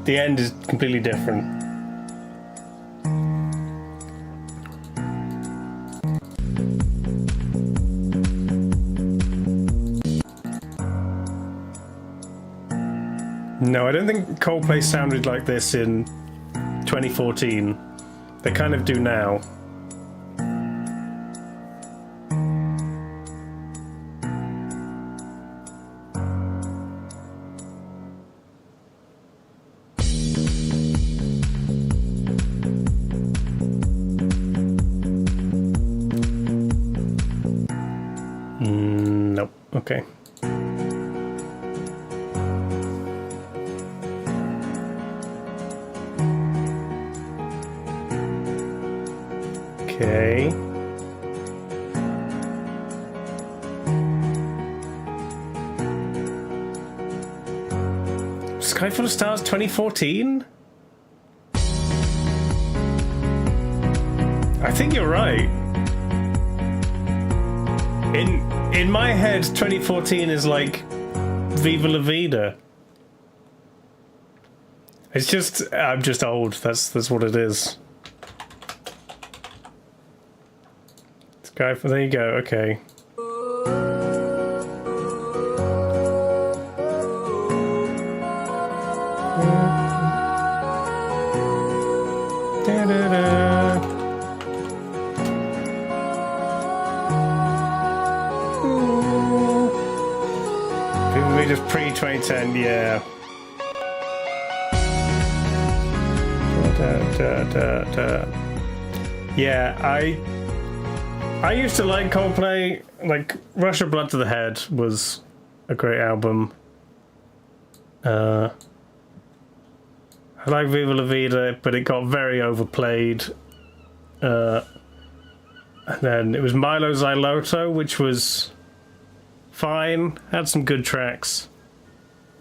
The end is completely different. No, I don't think Coldplay sounded like this in 2014. They kind of do now. Nope. Okay. Okay. Sky Full of Stars 2014? I think you're right. In my head, 2014 is like Viva La Vida. It's just I'm just old. That's what it is. Sky, there you go. Okay. Just pre-2010, yeah. Yeah, I used to like Coldplay. Like Rush of Blood to the Head was a great album. I like Viva La Vida, but it got very overplayed. And then it was Milo Xyloto, which was fine, had some good tracks,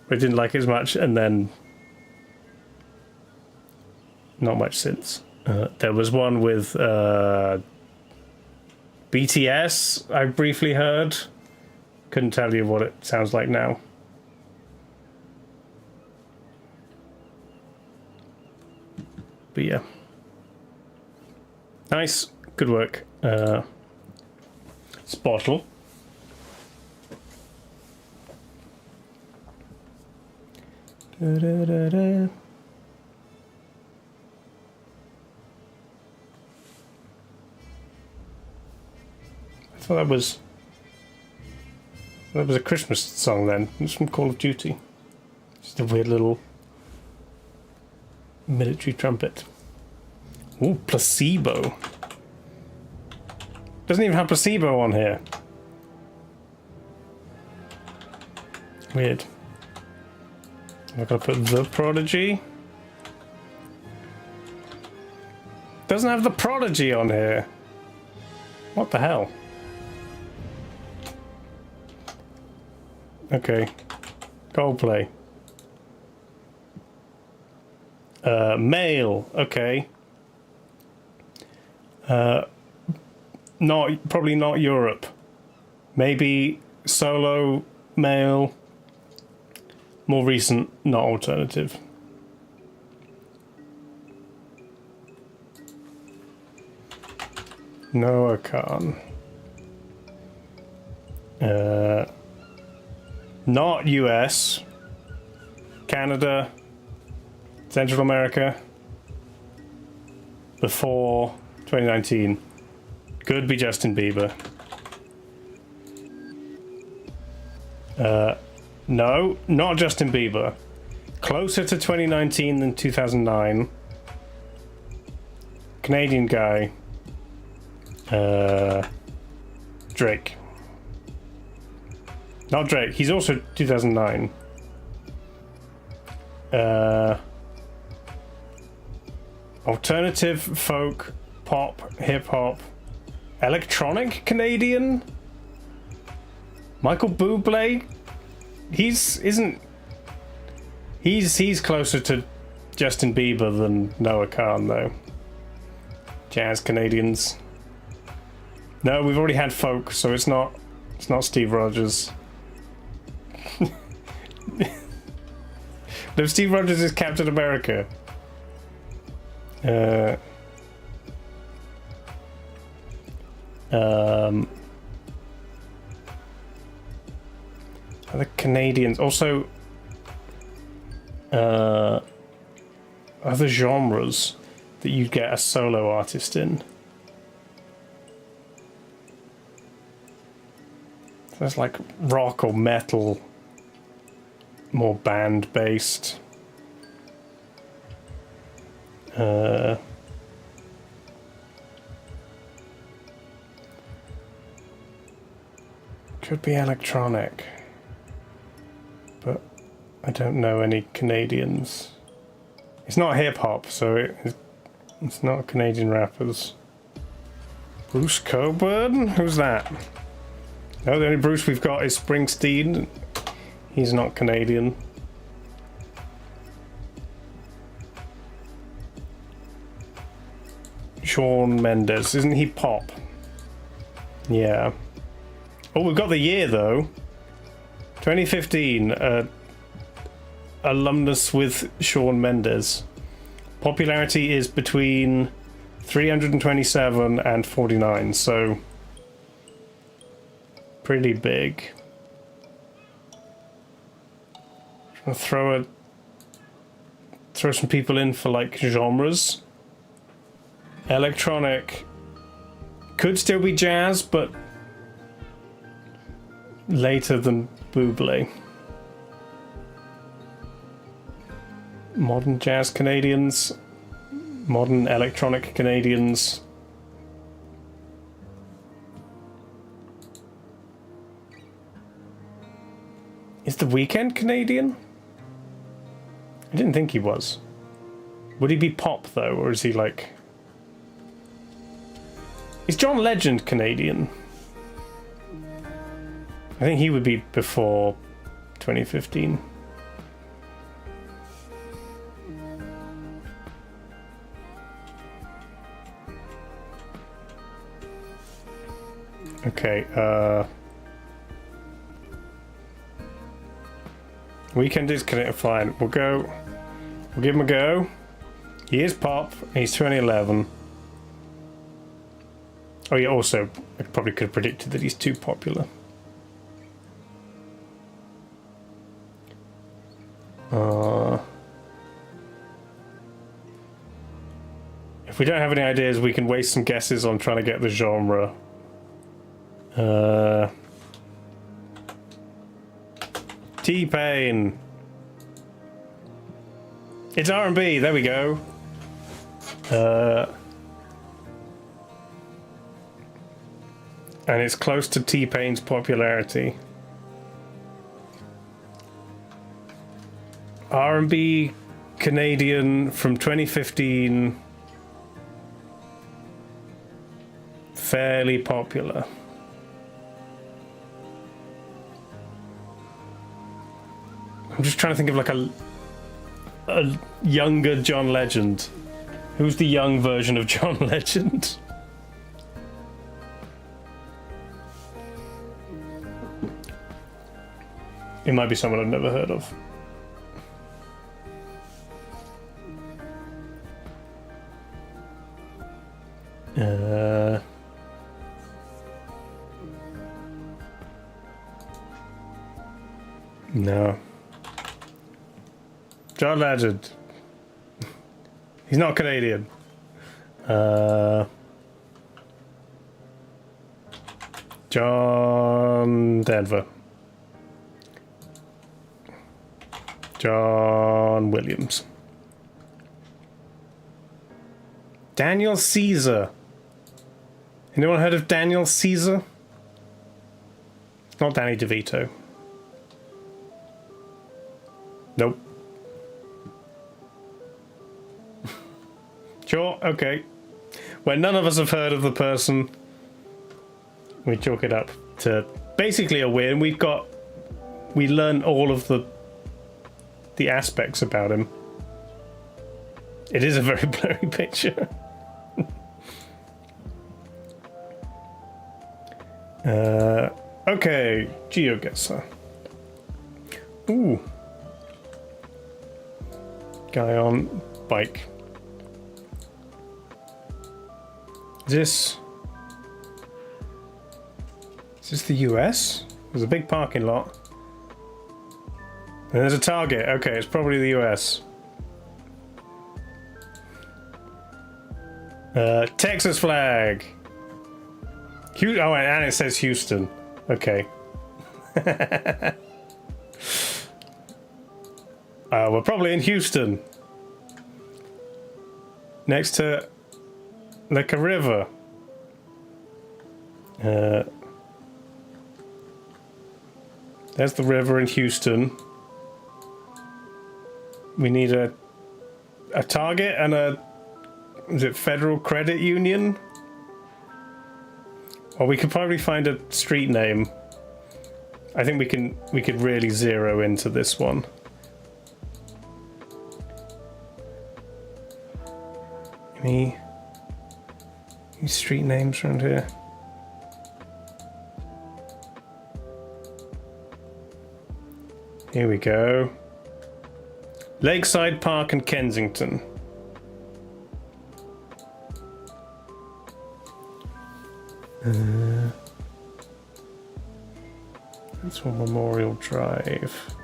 but I didn't like it as much, and then not much since. There was one with BTS I briefly heard. Couldn't tell you what it sounds like now. But yeah. Nice. Good work. Spottle. Da, da, da, da. I thought that was a Christmas song then. It's from Call of Duty. Just a weird little military trumpet. Ooh, Placebo. Doesn't even have Placebo on here. Weird. I'm gonna put The Prodigy. Doesn't have The Prodigy on here. What the hell? Okay. Coldplay. Male. Okay. Probably not Europe. Maybe solo male. More recent, not alternative. Noah Khan. Not US. Canada. Central America. Before 2019. Could be Justin Bieber. No, not Justin Bieber. Closer to 2019 than 2009. Canadian guy. Drake. Not Drake. He's also 2009. Alternative, folk, pop, hip hop, electronic Canadian. Michael Bublé. He's closer to Justin Bieber than Noah Khan, though. Jazz Canadians. No, we've already had folk, so it's not Steve Rogers. No, Steve Rogers is Captain America. Other Canadians also. Other genres that you'd get a solo artist in. So that's like rock or metal, more band based. Could be electronic, but I don't know any Canadians. It's not hip hop, so it's not Canadian rappers. Bruce Coburn? Who's that? No, the only Bruce we've got is Springsteen. He's not Canadian. Shawn Mendes, isn't he pop? Yeah. Oh, we've got the year though. 2015. Alumnus with Shawn Mendes. Popularity is between 327 and 49, so pretty big. I'll throw some people in for like genres. Electronic could still be jazz, but later than Bublé. Modern jazz Canadians, modern electronic Canadians. Is The Weeknd Canadian? I didn't think he was. Would he be pop though, or is he like... Is John Legend Canadian? I think he would be before 2015. Okay, Weekend is Canadian, fine. We'll give him a go. He is pop, he's 2011. Oh yeah, also, I probably could have predicted that he's too popular. If we don't have any ideas, we can waste some guesses on trying to get the genre. T-Pain. It's R&B, there we go. And it's close to T-Pain's popularity. R&B Canadian from 2015. Fairly popular. I'm just trying to think of like a younger John Legend. Who's the young version of John Legend? It might be someone I've never heard of. No. John Legend. He's not Canadian. John Denver. John Williams. Daniel Caesar. Anyone heard of Daniel Caesar? It's not Danny DeVito. Nope. Sure, okay. When none of us have heard of the person, we chalk it up to basically a win. We learn all of the aspects about him. It is a very blurry picture. Okay, GeoGuessr. Ooh. Guy on bike. Is this the US? There's a big parking lot. And there's a target. Okay, it's probably the US. Texas flag. Oh, and it says Houston. Okay. We're probably in Houston. Next to like a river. There's the river in Houston. We need a target and a, is it Federal Credit Union? Or we could probably find a street name. I think we could really zero into this one. Any street names around here? Here we go. Lakeside Park and Kensington. That's on Memorial Drive.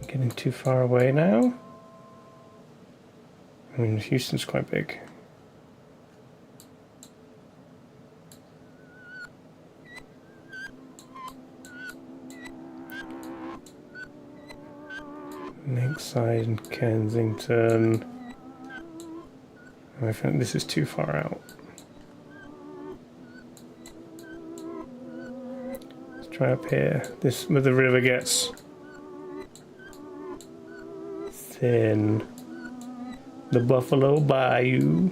Getting too far away now. I mean, Houston's quite big. Lakeside and Kensington. I think this is too far out. Let's try up here. This where the river gets thin. The Buffalo Bayou.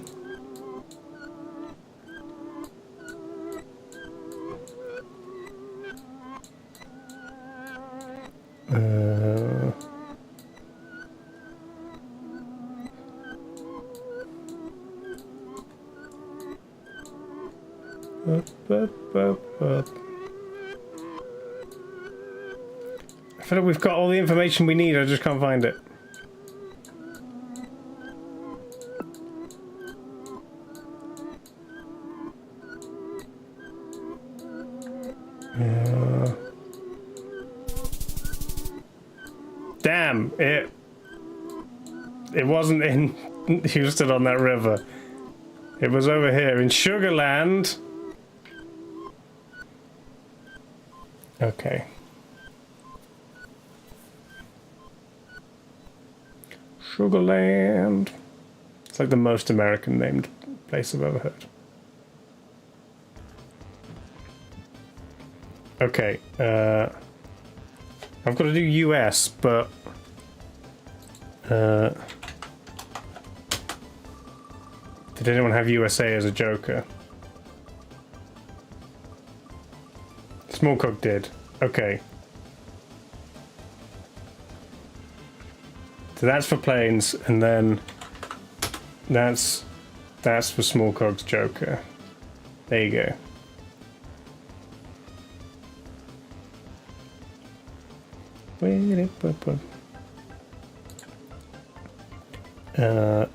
Up. I feel like we've got all the information we need, I just can't find it. Damn, it wasn't in Houston on that river. It was over here in Sugarland. Okay. Sugarland. It's like the most American named place I've ever heard. Okay, I've got to do US, but did anyone have USA as a joker? Small Cook did. Okay. So that's for planes, and then that's for Small Cog's Joker. There you go.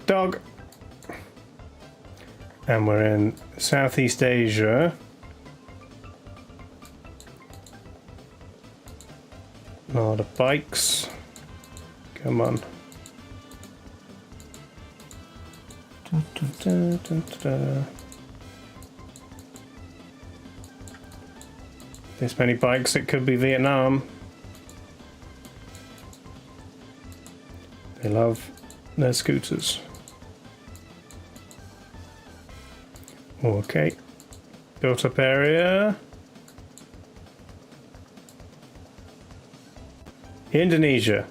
Dog. And we're in Southeast Asia. A lot of bikes. Come on. This many bikes, it could be Vietnam. They love their scooters. Okay. Built up area. Indonesia.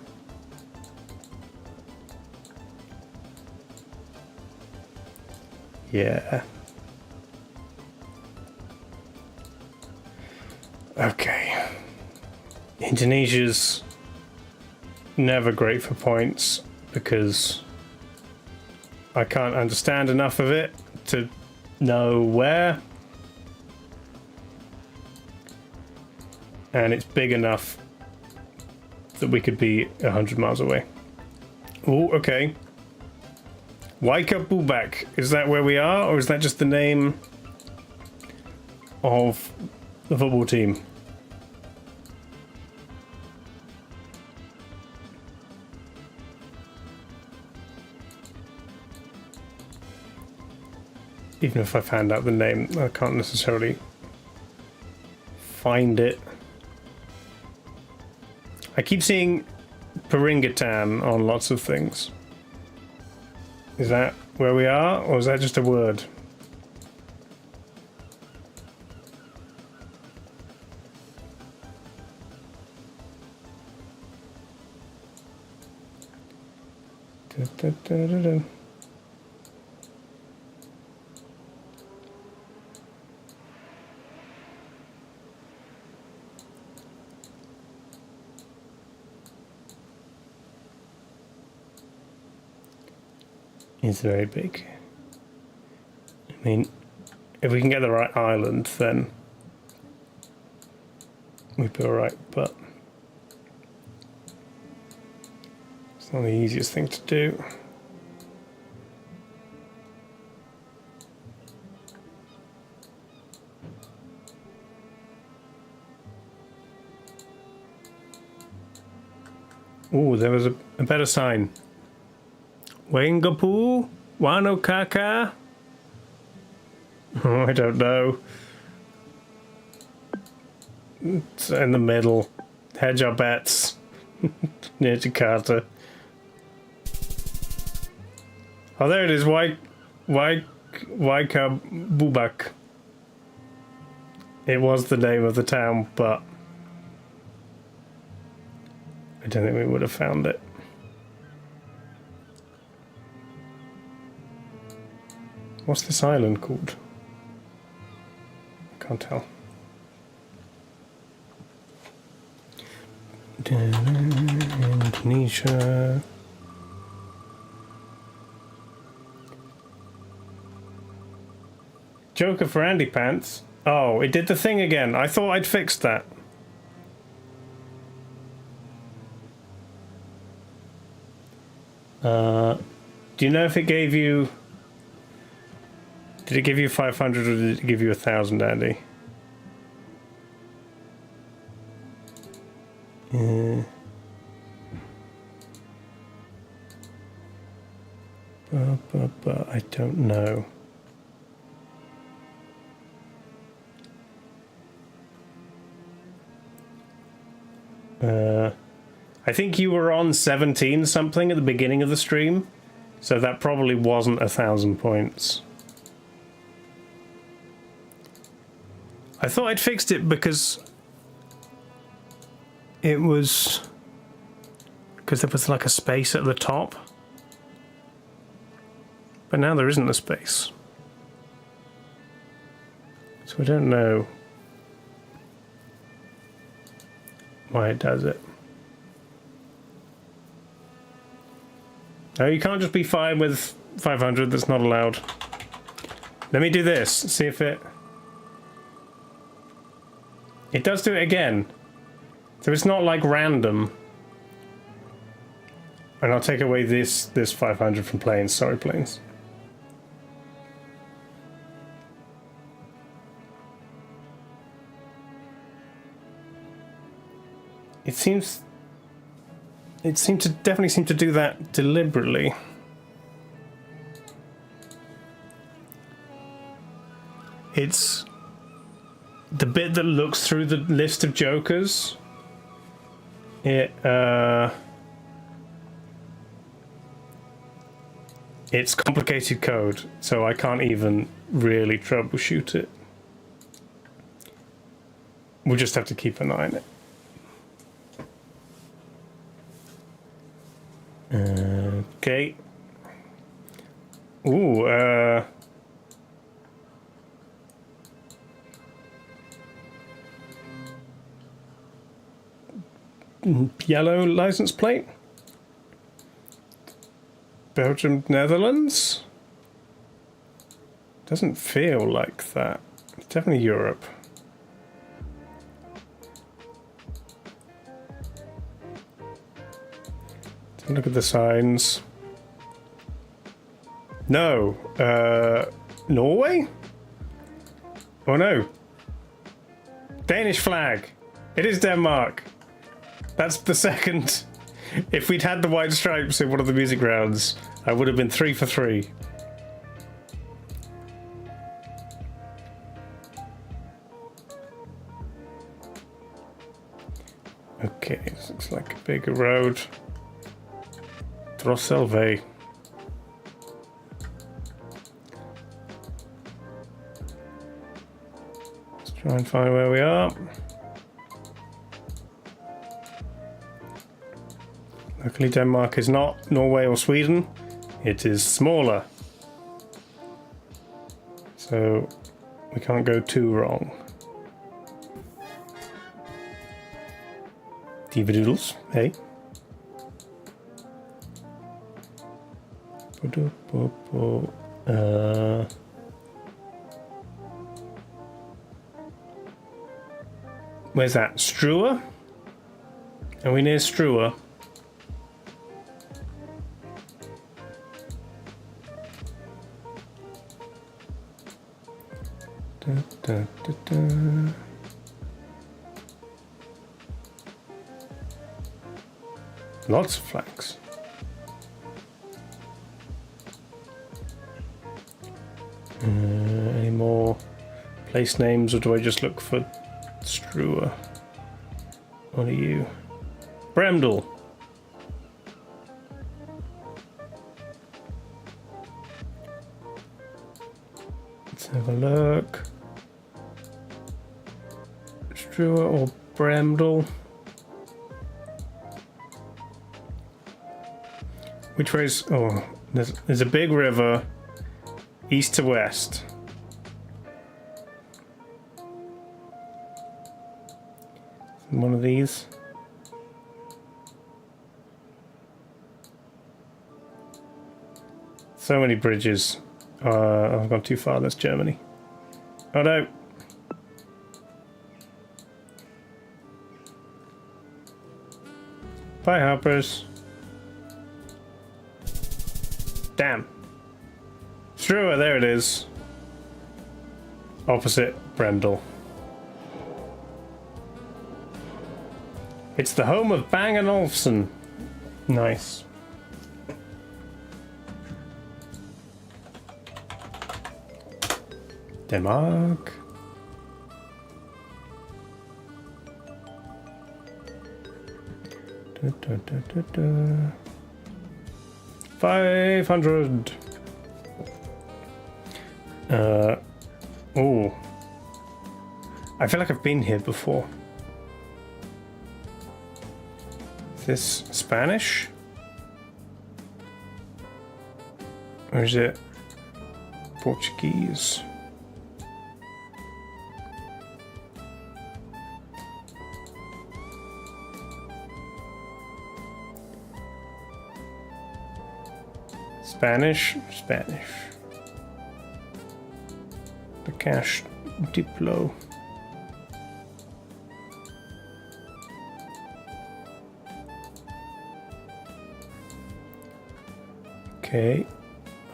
Yeah. Okay. Indonesia's never great for points because I can't understand enough of it to know where. And it's big enough that we could be 100 miles away. Oh, okay. Waika Bubak. Is that where we are, or is that just the name of the football team? Even if I found out the name, I can't necessarily find it. I keep seeing Peringatan on lots of things. Is that where we are, or is that just a word? Da, da, da, da, da. It's very big. I mean, if we can get the right island, then we'd be alright, but it's not the easiest thing to do. Oh, there was a better sign. Wengapu? Wano Kaka? Oh, I don't know. It's in the middle. Hedge our bets. Near Jakarta. Oh, there it is. Waika Bubak. It was the name of the town, but I don't think we would have found it. What's this island called? I can't tell. Indonesia. Joker for Andy Pants. Oh, it did the thing again. I thought I'd fixed that. Do you know if it gave you... Did it give you 500 or did it give you 1,000, Andy? Yeah. But I don't know. I think you were on 17 something at the beginning of the stream, so that probably wasn't 1,000 points. I thought I'd fixed it because it was... because there was like a space at the top. But now there isn't a space. So I don't know why it does it. No, you can't just be fine with 500, that's not allowed. Let me do this, see if it... It does do it again. So it's not like random. And I'll take away this 500 from planes. Sorry, planes. It definitely seem to do that deliberately. It's the bit that looks through the list of jokers. It's complicated code, so I can't even really troubleshoot it. We'll just have to keep an eye on it. Okay. Ooh, yellow license plate. Belgium, Netherlands. Doesn't feel like that. It's definitely Europe. Look at the signs. No. Norway? Oh no. Danish flag. It is Denmark. That's the second. If we'd had the white stripes in one of the music rounds, I would have been 3 for 3. Okay, this looks like a bigger road. Drosselweg. Let's try and find where we are. Luckily Denmark is not Norway or Sweden. It is smaller. So we can't go too wrong. Divadoodles, hey. Where's that? Struer? Are we near Struer? Da, da, da, da. Lots of flags. Any more place names, or do I just look for Struer? What are you? Bremdel. Let's have a look. Struer or Bremdel? Which way's... Oh, there's a big river, east to west. One of these. So many bridges. I've gone too far, that's Germany. Oh no! Bye, Harpers. Damn. Struer, there it is. Opposite Bremdel. It's the home of Bang & Olufsen. Nice. Denmark. Da, da, da, da, da. 500. Oh. I feel like I've been here before. Is this Spanish? Or is it Portuguese? Spanish? Spanish. The cash Diplo. Okay.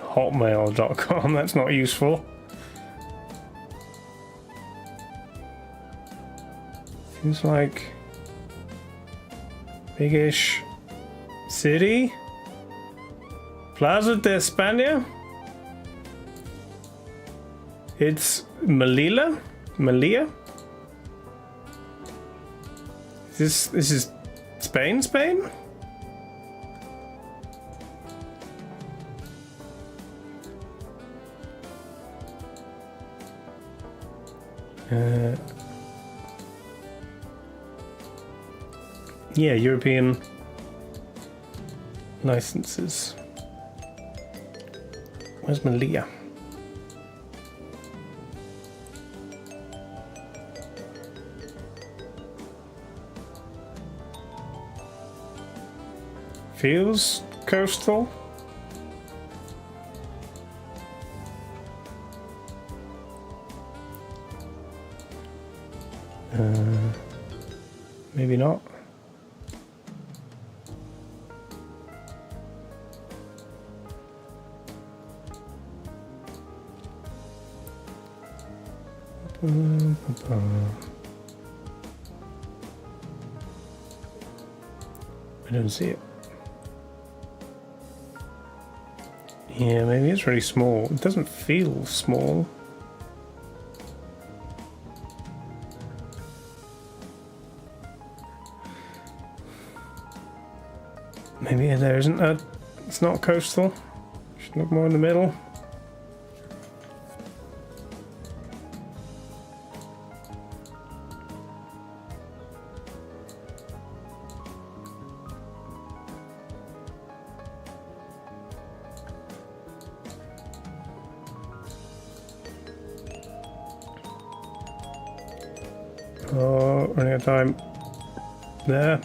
Hotmail.com, that's not useful. Seems like big-ish city. Plaza de España. It's Melilla? Melilla? This is Spain? Spain? Yeah, European licenses. Where's Melilla? Feels coastal. Maybe not. I don't see it. Yeah, maybe it's really small. It doesn't feel small. Maybe there isn't a... It's not coastal. Should look more in the middle. Oh, running out of time. There.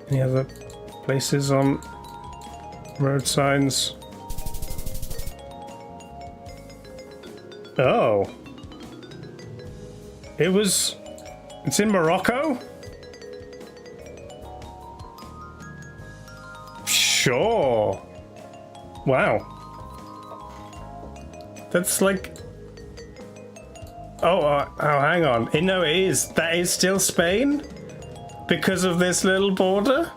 Any other places on road signs? Oh. It's in Morocco? Sure. Wow. That's like... Oh, hang on. No, it is. That is still Spain? Because of this little border?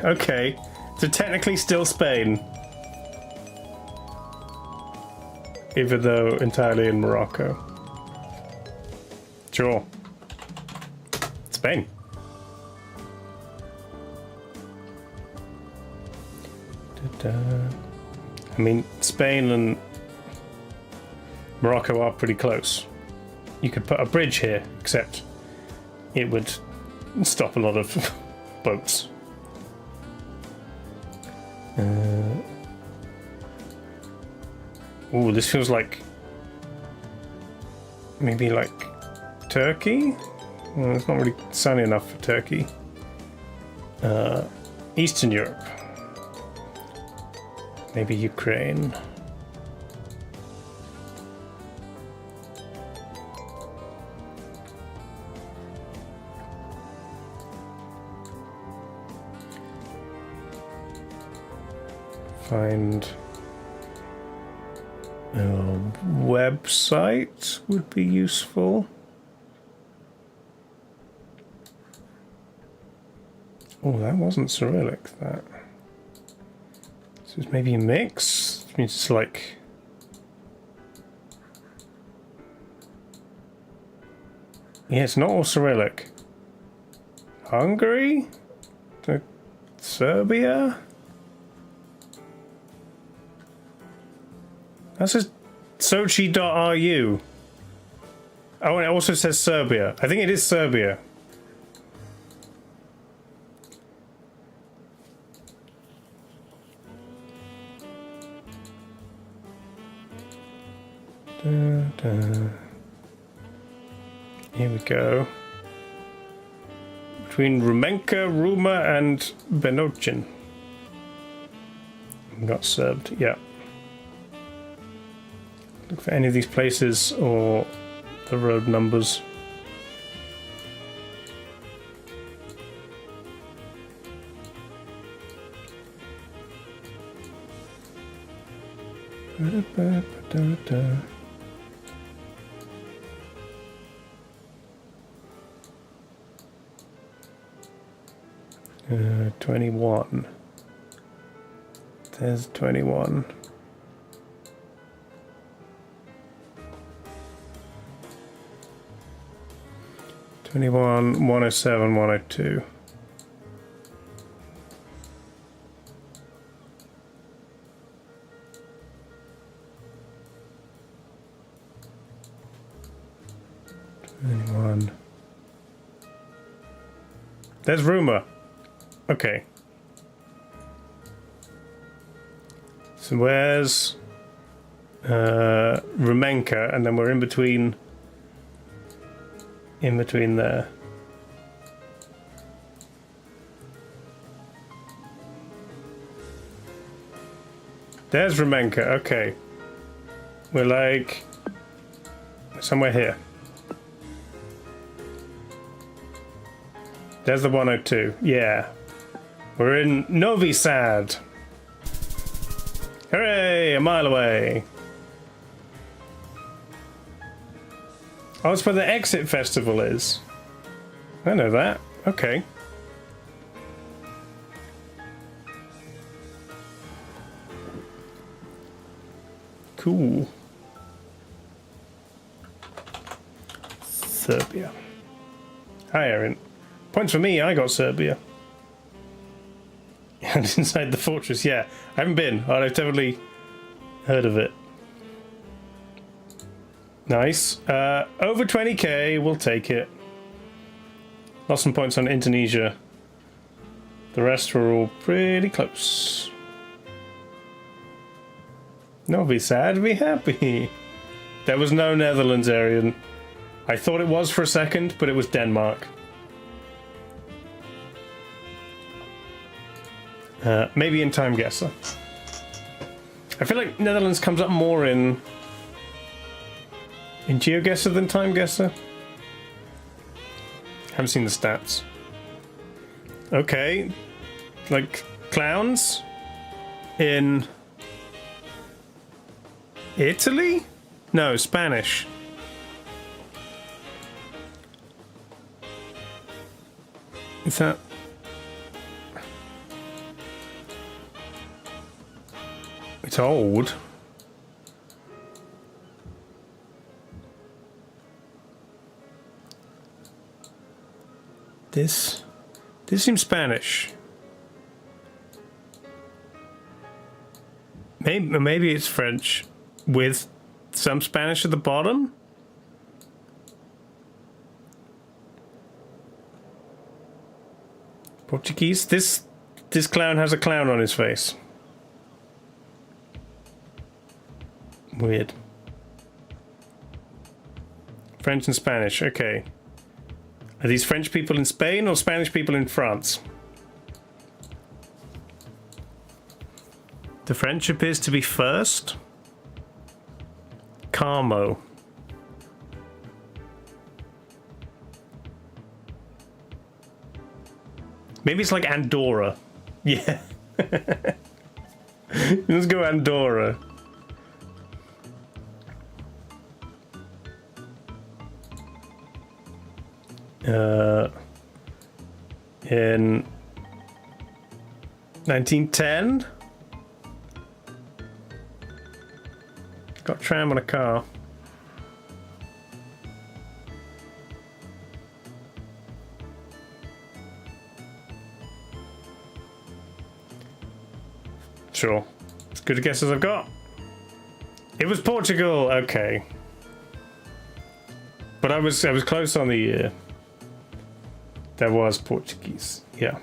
Okay. So technically still Spain. Even though entirely in Morocco. Sure. Spain. I mean, Spain and Morocco are pretty close. You could put a bridge here, except it would stop a lot of boats. Ooh, this feels like maybe like Turkey? Well, it's not really sunny enough for Turkey. Eastern Europe. Maybe Ukraine. Find a website would be useful. Oh, that wasn't Cyrillic, that. So it's maybe a mix? It means it's like... Yeah, it's not all Cyrillic. Hungary? Serbia? That says Sochi.ru. Oh, and it also says Serbia. I think it is Serbia. Here we go. Between Rumenka, Ruma, and Benochin. Got served, yeah. Look for any of these places or the road numbers. Ba-da-ba-ba-da-da. 21. There's 21. '21, 107, 102. There's rumor. Okay. So where's Rumenka, and then we're in between there. There's Ramenka. Okay. We're like somewhere here. There's the 102. Yeah. We're in Novi Sad. Hooray! A mile away. Oh, that's where the Exit Festival is. I know that. Okay. Cool. Serbia. Hi, Erin. Points for me, I got Serbia. And inside the fortress, yeah. I haven't been, but I've definitely heard of it. Nice. Over 20k, we'll take it. Lost some points on Indonesia. The rest were all pretty close. No, be sad, be happy. There was no Netherlands area. I thought it was for a second, but it was Denmark. Maybe in Time Guesser. I feel like Netherlands comes up more in GeoGuessr than Time Guesser. Haven't seen the stats. Okay. Like clowns in Italy? No, Spanish. Is that... It's old. This seems Spanish. Maybe it's French with some Spanish at the bottom. Portuguese. This clown has a clown on his face. Weird. French and Spanish. Okay. Are these French people in Spain or Spanish people in France? The French appears to be first. Carmo. Maybe it's like Andorra. Yeah. Let's go Andorra. In 1910, got tram on a car. Sure, as good a guess as I've got. It was Portugal. Okay, but I was close on the year. That was Portuguese, yeah.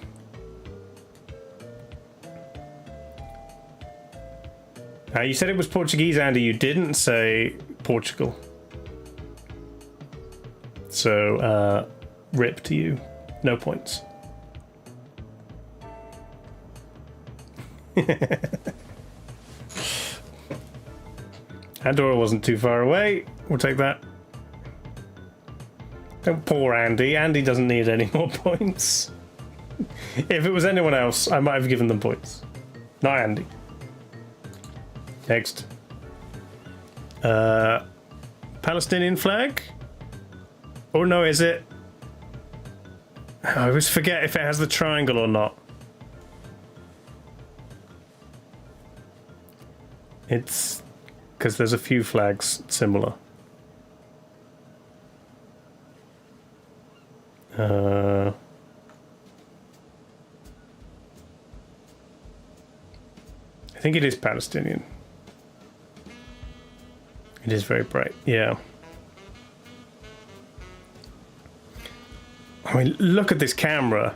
You said it was Portuguese, Andy. You didn't say Portugal. So, rip to you. No points. Andorra wasn't too far away. We'll take that. Don't poor Andy. Andy doesn't need any more points. If it was anyone else, I might have given them points. Not Andy. Next. Palestinian flag? Or no, is it? I always forget if it has the triangle or not. It's because there's a few flags similar. I think it is Palestinian. It is very bright, yeah. I mean, look at this camera.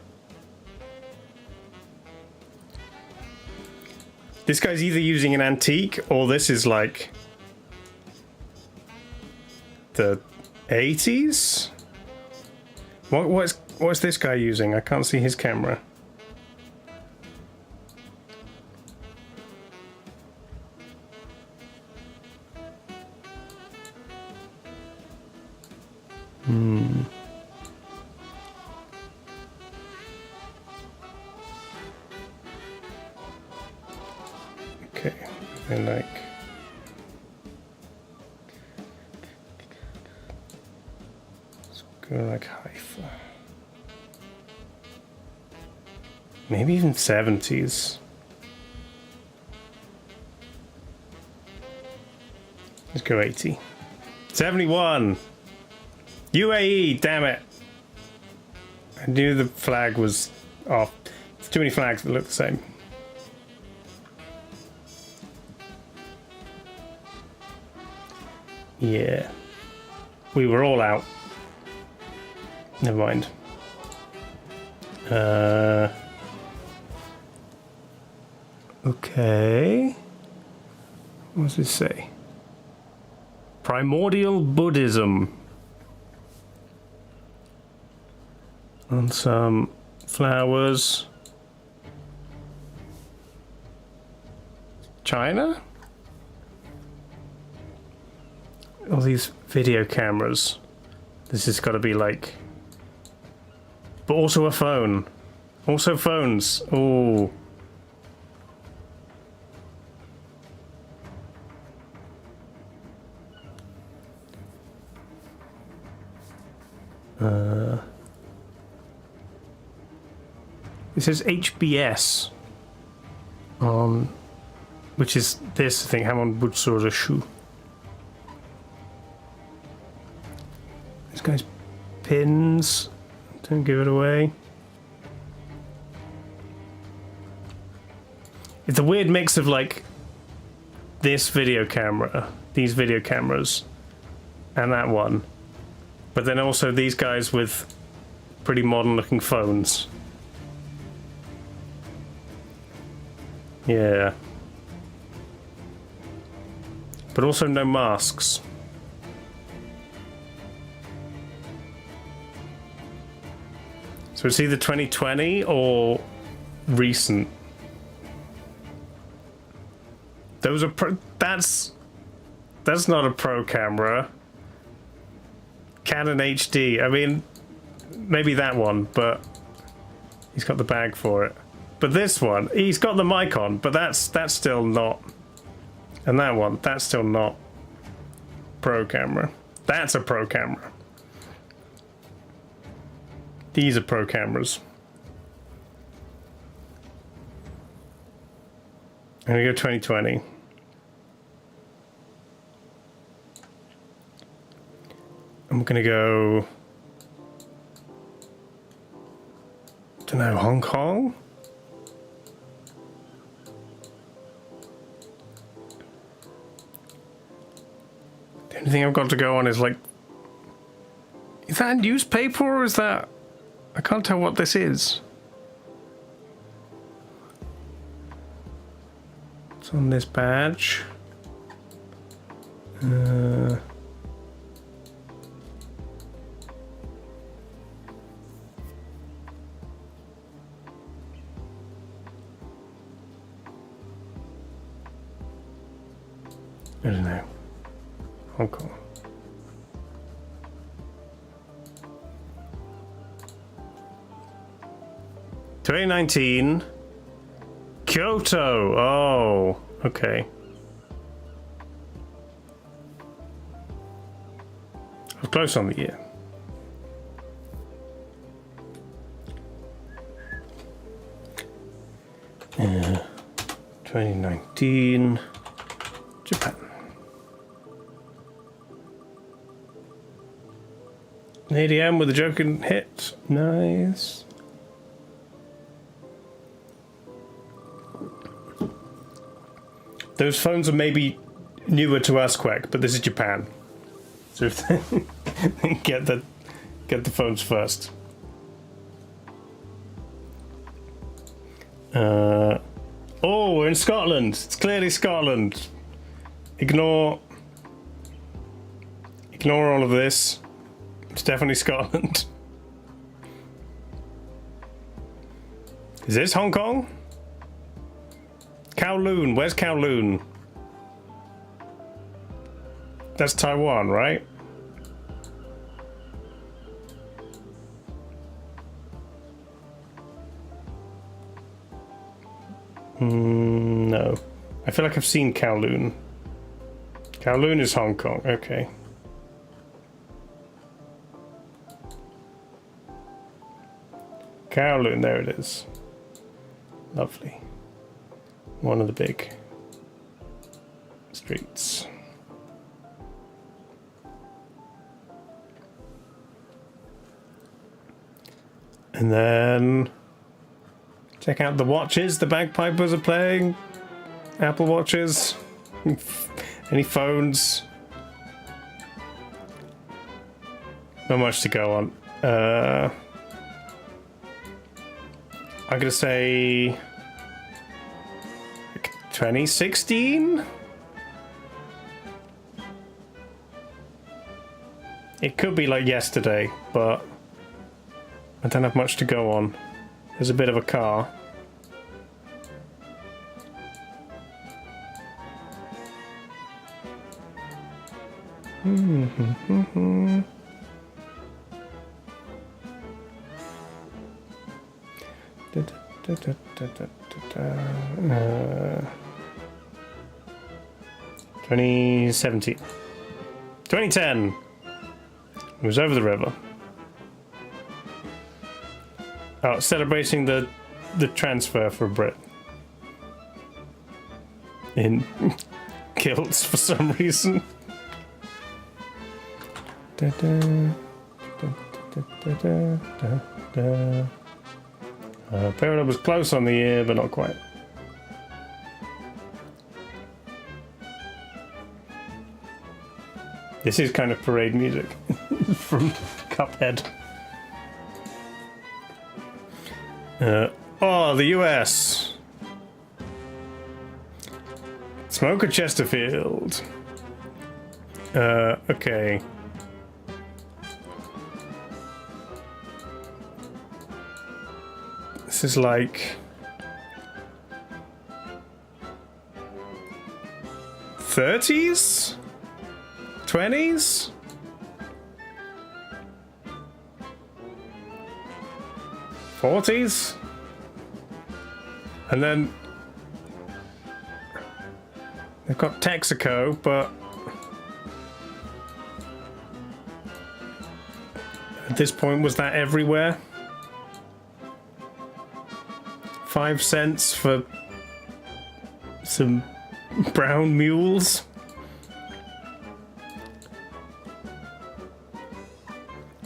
This guy's either using an antique or this is like the 80s? What's this guy using? I can't see his camera. Okay, and like. Let's go like Haifa. Maybe even 70s. Let's go 80. 71! UAE, damn it! I knew the flag was off. There's too many flags that look the same. Yeah. We were all out. Never mind. Okay. What does this say? Primordial Buddhism. And some flowers. China? All these video cameras. This has got to be like... But also a phone. Also phones. Oh. This is HBS. Which is this thing, Hamon Butsura Shu. This guy's pins. Don't give it away. It's a weird mix of like this video camera, these video cameras, and that one. But then also these guys with pretty modern looking phones. Yeah. But also no masks. So it's either 2020 or recent. Those are pro. That's not a pro camera. Canon HD. I mean, maybe that one, but he's got the bag for it. But this one, he's got the mic on, but that's still not. And that one, that's still not pro camera. That's a pro camera. These are pro cameras. I'm gonna go 2020. I'm gonna go... don't know, Hong Kong? The only thing I've got to go on is like... is that a newspaper or is that... I can't tell what this is. It's on this badge. I don't know. Hong Kong. (2019) Kyoto. Oh, okay. I was close on the year. Yeah. 2019 Japan. An ADM with a joking hit. Nice. Those phones are maybe newer to us, Quack, but this is Japan. So if they get the phones first. Oh, we're in Scotland. It's clearly Scotland. Ignore all of this. It's definitely Scotland. Is this Hong Kong? Kowloon. Where's Kowloon? That's Taiwan, right? No. I feel like I've seen Kowloon. Kowloon is Hong Kong, okay. Kowloon, there it is. Lovely. One of the big streets. And then check out the watches the bagpipers are playing. Apple Watches. Any phones. Not much to go on. I'm gonna say 2016? It could be like yesterday, but I don't have much to go on. There's a bit of a car. Mm-hmm. 2017. 2010. It was over the river. Oh, celebrating the transfer for Brit. In kilts for some reason. Parallel was close on the ear, but not quite. This is kind of parade music from Cuphead. Oh, the US. Smoker Chesterfield. Okay. This is like 30s? 20s? '40s? And then they've got Texaco, but at this point, was that everywhere? 5 cents for some brown mules?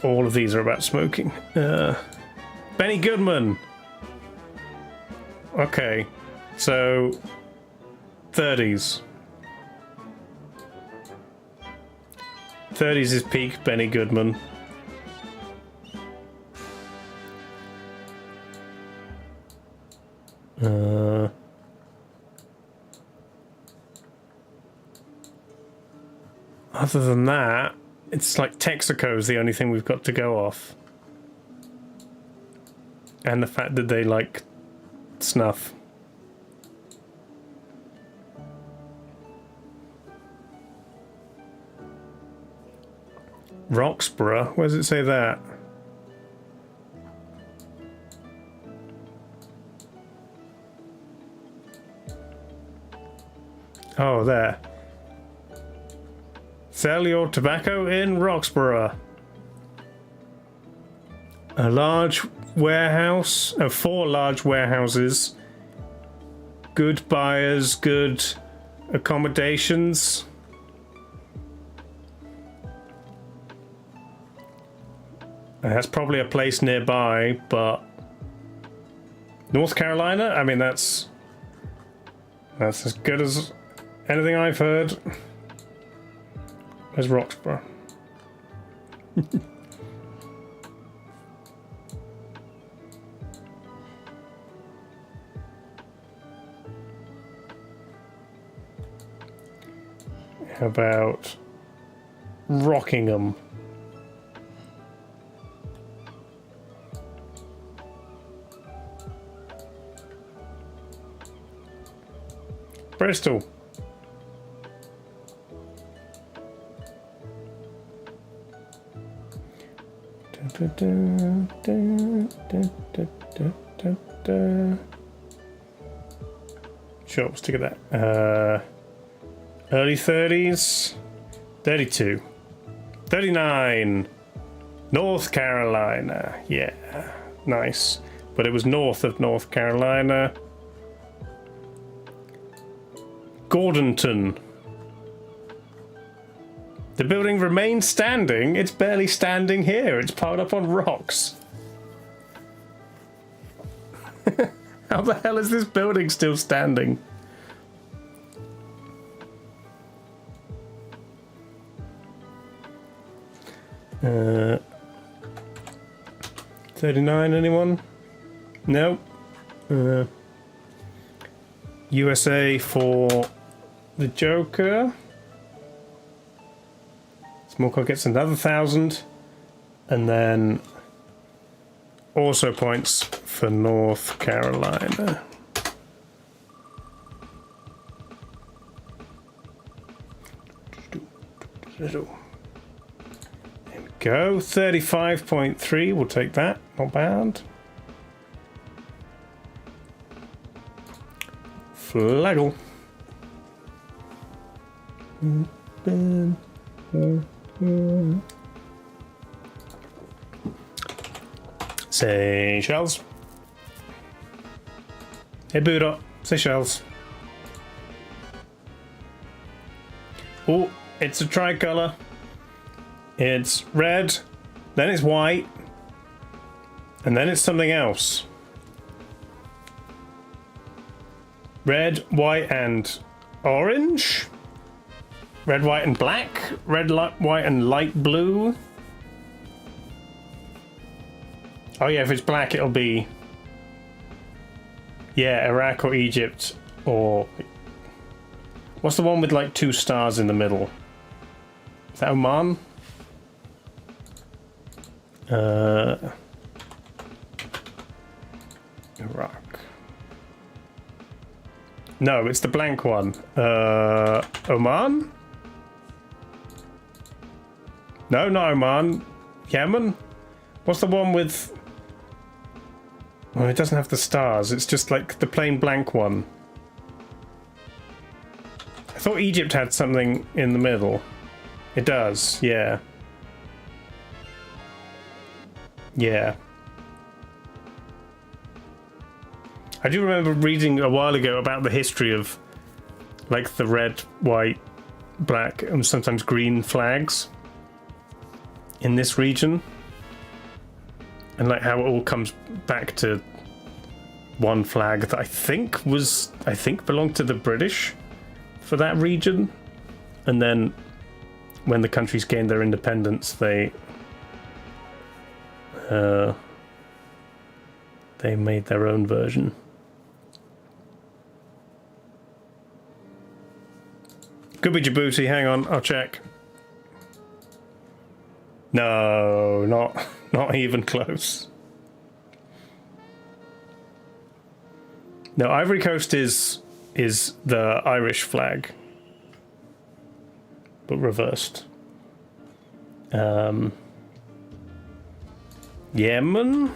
All of these are about smoking. Benny Goodman. Okay, so 30s. 30s is peak Benny Goodman. Other than that, it's like Texaco's the only thing we've got to go off. And the fact that they like snuff. Roxborough? Where does it say that? Oh, there. Sell your tobacco in Roxborough. A large warehouse, 4 large warehouses. Good buyers, good accommodations. That's probably a place nearby, but North Carolina? I mean, that's as good as anything I've heard. Where's Roxborough? How about Rockingham? Bristol. Sure, we'll stick at that. Early 30s. 32. 39. North Carolina. Yeah, nice. But it was north of North Carolina. Gordonton. The building remains standing. It's barely standing here. It's piled up on rocks. How the hell is this building still standing? Uh, 39, anyone? No. USA for the Joker. Smallcock gets another 1,000. And then also points for North Carolina. There we go. 35.3. We'll take that. Not bad. Flagel. Seychelles. Hey Buddha, Seychelles. Oh, it's a tricolor. It's red, then it's white, and then it's something else. Red, white, and orange? Red, white, and black? Red, white, and light blue? Oh yeah, if it's black it'll be... Yeah, Iraq or Egypt or... What's the one with like 2 stars in the middle? Is that Oman? Iraq. No, it's the blank one. Oman? No, not Oman. Yemen? What's the one with... Well, it doesn't have the stars. It's just like the plain blank one. I thought Egypt had something in the middle. It does, yeah. Yeah. I do remember reading a while ago about the history of like the red, white, black, and sometimes green flags in this region. And like how it all comes back to one flag that I think belonged to the British for that region. And then when the countries gained their independence, they made their own version. Could be Djibouti, hang on, I'll check. No, not even close. No, Ivory Coast is the Irish flag, but reversed. Yemen?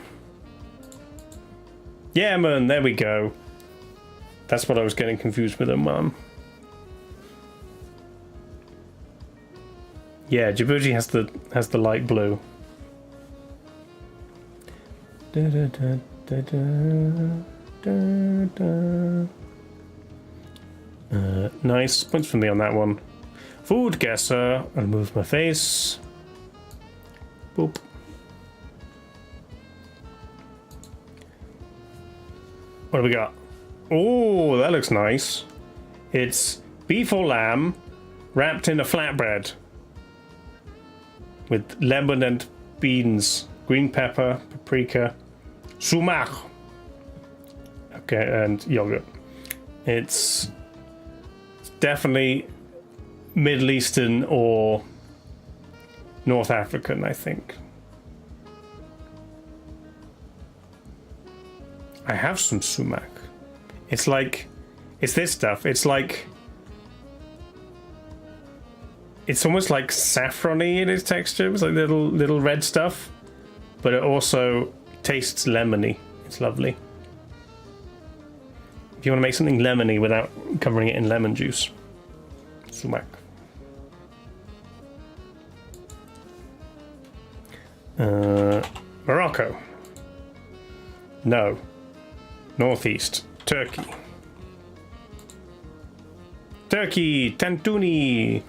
Yemen, there we go. That's what I was getting confused with, Oman. Yeah, Djibouti has the light blue. Nice points for me on that one. Food guesser. I'll move my face. Boop. What do we got? Oh, that looks nice. It's beef or lamb wrapped in a flatbread with lemon and beans, green pepper, paprika, sumac. Okay, and yogurt. It's definitely Middle Eastern or North African, I think. I have some sumac. It's like, it's this stuff. It's like, it's almost like saffrony in its texture. It's like little red stuff, but it also tastes lemony. It's lovely. If you want to make something lemony without covering it in lemon juice. Sumac. Morocco. No. Northeast. Turkey. Turkey. Tantuni.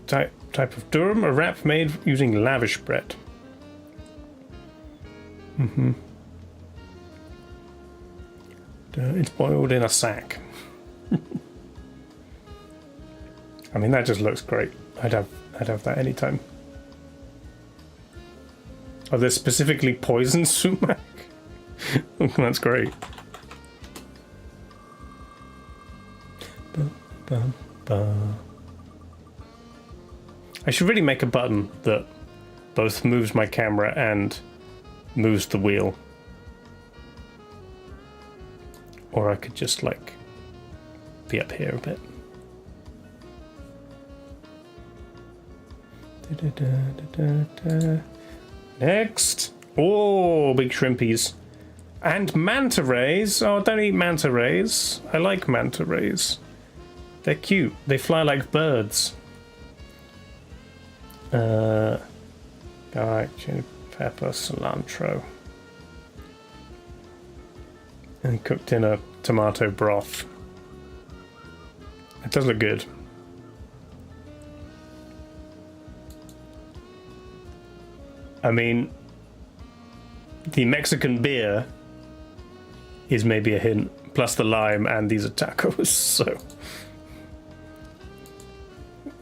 Type of durum, a wrap made using lavish bread. It's boiled in a sack. I mean, that just looks great. I'd have that anytime. Oh, there's specifically poison sumac. That's great. I should really make a button that both moves my camera and moves the wheel. Or I could just, like, be up here a bit. Next. Oh, big shrimpies. And manta rays. Oh, don't eat manta rays. I like manta rays. They're cute. They fly like birds. Garlic, chili pepper, cilantro. And cooked in a tomato broth. It does look good. I mean, the Mexican beer is maybe a hint, plus the lime, and these are tacos, so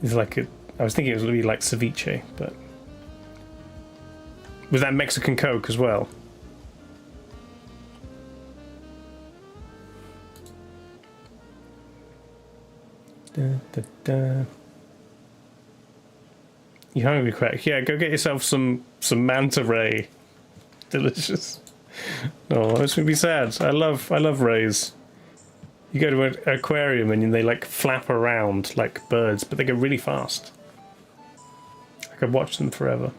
it's like I was thinking it was going to be like ceviche, but was that Mexican Coke as well? Da, da, da. You hungry, Crack? Yeah, go get yourself some manta ray. Delicious. Oh, this would be sad. I love rays. You go to an aquarium and they like flap around like birds, but they go really fast. I could watch them forever.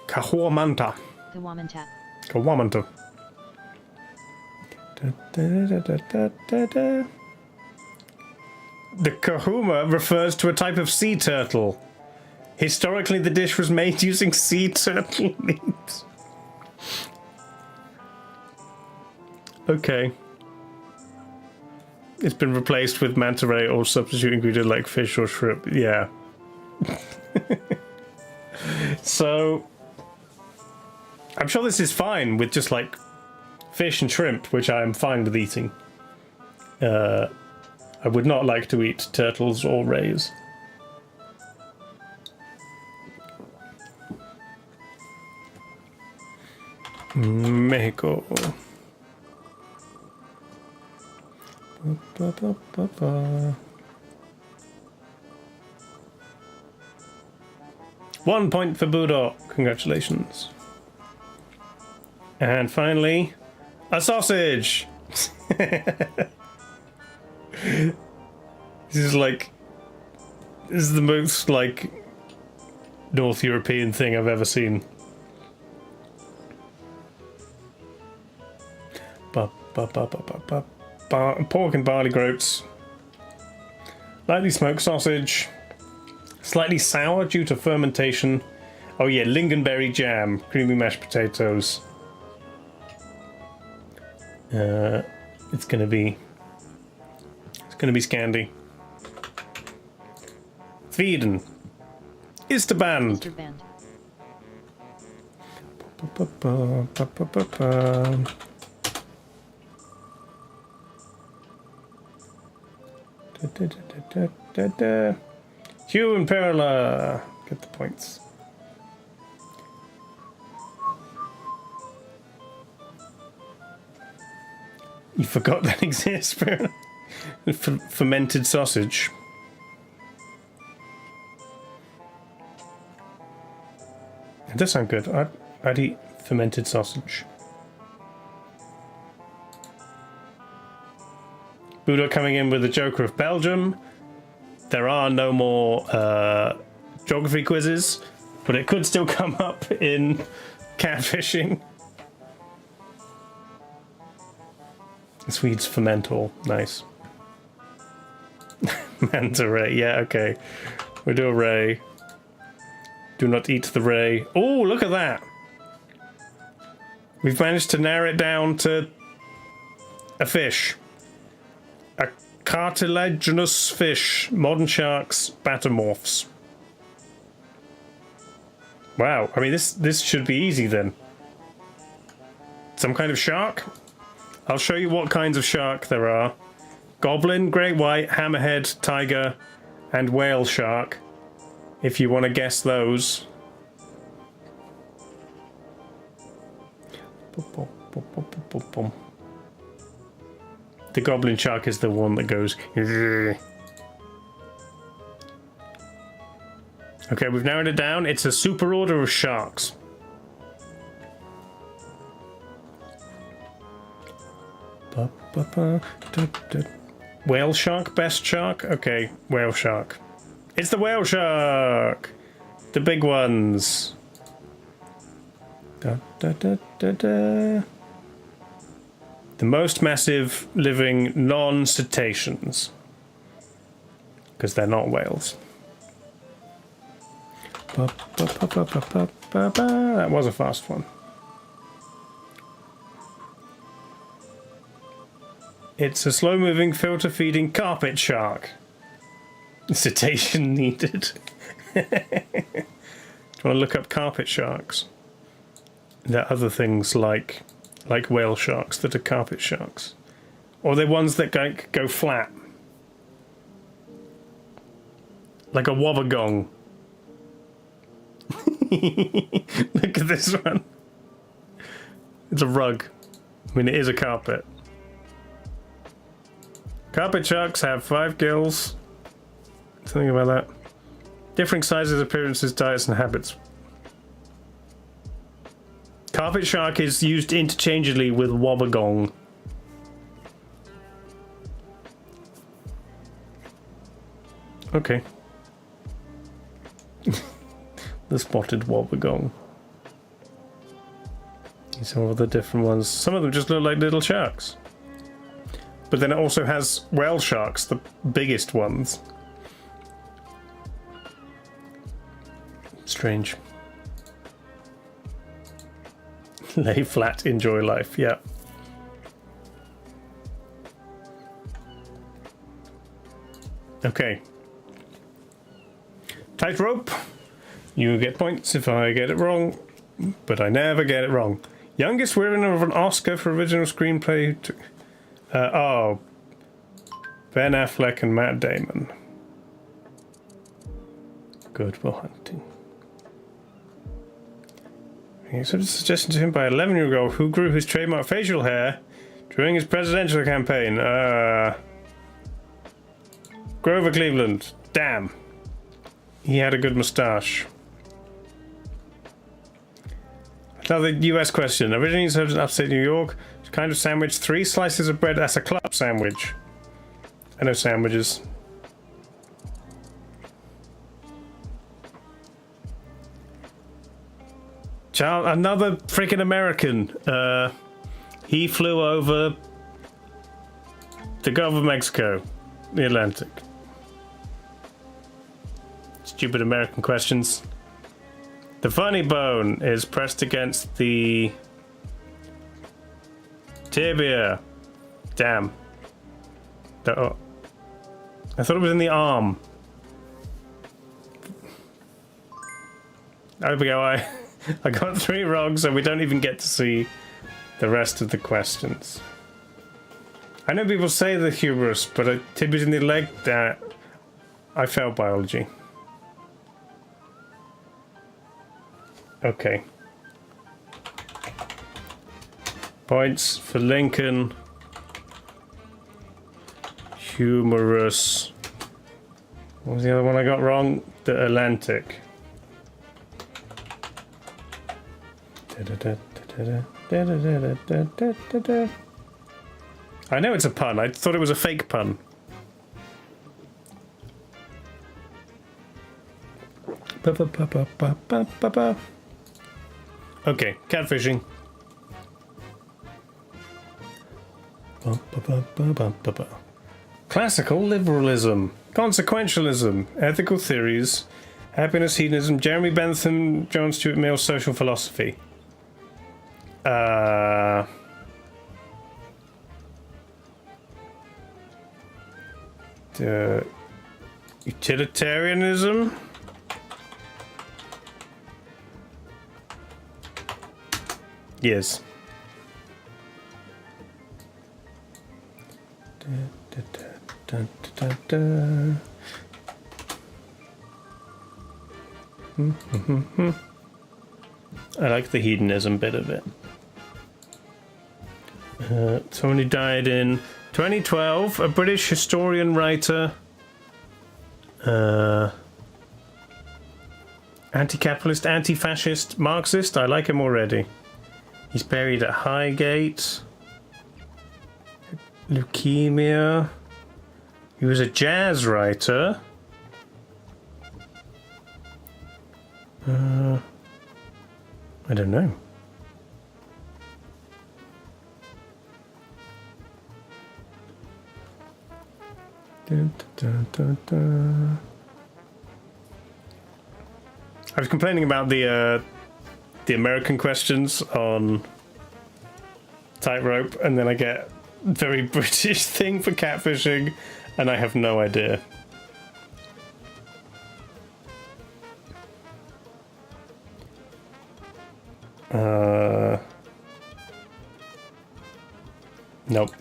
Kawamanta. Kawamanta. Kawamanta. Da, da, da, da, da, da. The kahuma refers to a type of sea turtle. Historically, the dish was made using sea turtle meat. Okay. It's been replaced with manta ray or substitute ingredient like fish or shrimp. Yeah. So, I'm sure this is fine with just like fish and shrimp, which I am fine with eating. I would not like to eat turtles or rays. Mexico. Ba, ba, ba, ba. 1 point for Budo. Congratulations. And finally, a sausage. This is the most like North European thing I've ever seen. Pork and barley groats. Lightly smoked sausage. Slightly sour due to fermentation. Oh yeah, lingonberry jam. Creamy mashed potatoes. It's gonna be Scandi. Sweden. Isterband. Hugh and Perla get the points. You forgot that exists, Perla. Fermented sausage. It does sound good. I'd eat fermented sausage. Budo coming in with the Joker of Belgium. There are no more geography quizzes. but it could still come up in catfishing. Swedes ferment all. Nice. Manta ray. Yeah, okay. We do a ray. Do not eat the ray. Oh, look at that. We've managed to narrow it down to a fish. A cartilaginous fish. Modern sharks, batomorphs. Wow, I mean this should be easy then. Some kind of shark? I'll show you what kinds of shark there are. Goblin, great white, hammerhead, tiger, and whale shark. If you want to guess those. The goblin shark is the one that goes. Okay, we've narrowed it down. It's a super order of sharks. Whale shark, best shark? Okay, whale shark. It's the whale shark! The big ones. The most massive living non-cetaceans. Because they're not whales. That was a fast one. It's a slow-moving, filter-feeding carpet shark. Cetacean needed. Do you want to look up carpet sharks? There are other things like whale sharks that are carpet sharks. Or they're ones that go flat. Like a wobbegong. Look at this one. It's a rug. I mean, it is a carpet. Carpet sharks have 5 gills. Something about that. Differing sizes, appearances, diets, and habits. Carpet shark is used interchangeably with wobbegong. Okay. The spotted wobbegong. These are all the different ones. Some of them just look like little sharks. But then it also has whale sharks, the biggest ones. Strange. Lay flat, enjoy life, yeah. Okay. Tightrope. You get points if I get it wrong, but I never get it wrong. Youngest winner of an Oscar for original screenplay. Oh, Ben Affleck and Matt Damon. Good Will Hunting. He accepted a suggestion to him by 11-year-old who grew his trademark facial hair during his presidential campaign. Grover Cleveland. Damn. He had a good moustache. Another US question. Originally served in upstate New York, kind of sandwich, 3 slices of bread as a club sandwich. I know sandwiches. Child, another freaking American. He flew over the Gulf of Mexico, the Atlantic. Stupid American questions. The funny bone is pressed against the tibia. Damn. Oh. I thought it was in the arm. There we go. I got 3 wrong, so we don't even get to see the rest of the questions. I know people say the humerus, but a tibia in the leg, that I failed biology. Okay. Points for Lincoln. Humorous. What was the other one I got wrong? The Atlantic. I know it's a pun. I thought it was a fake pun. Okay, catfishing. Classical liberalism, consequentialism, ethical theories, happiness, hedonism, Jeremy Bentham, John Stuart Mill, social philosophy. Utilitarianism. Yes. I like the hedonism bit of it. Someone who died in 2012, a British historian writer, anti-capitalist, anti-fascist, Marxist. I like him already. He's buried at Highgate. Leukemia. He was a jazz writer. I don't know. I was complaining about the American questions on Tightrope, and then I get a very British thing for catfishing, and I have no idea. Nope.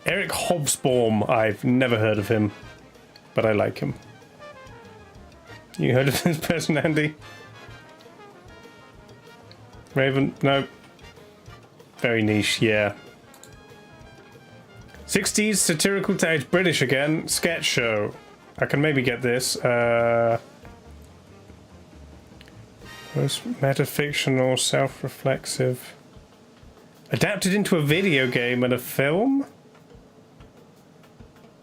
Eric Hobsbawm, I've never heard of him, but I like him. You heard of this person, Andy? Raven? No. Very niche, yeah. 60s satirical tales, British again, sketch show. I can maybe get this. Most metafictional, self-reflexive. Adapted into a video game and a film?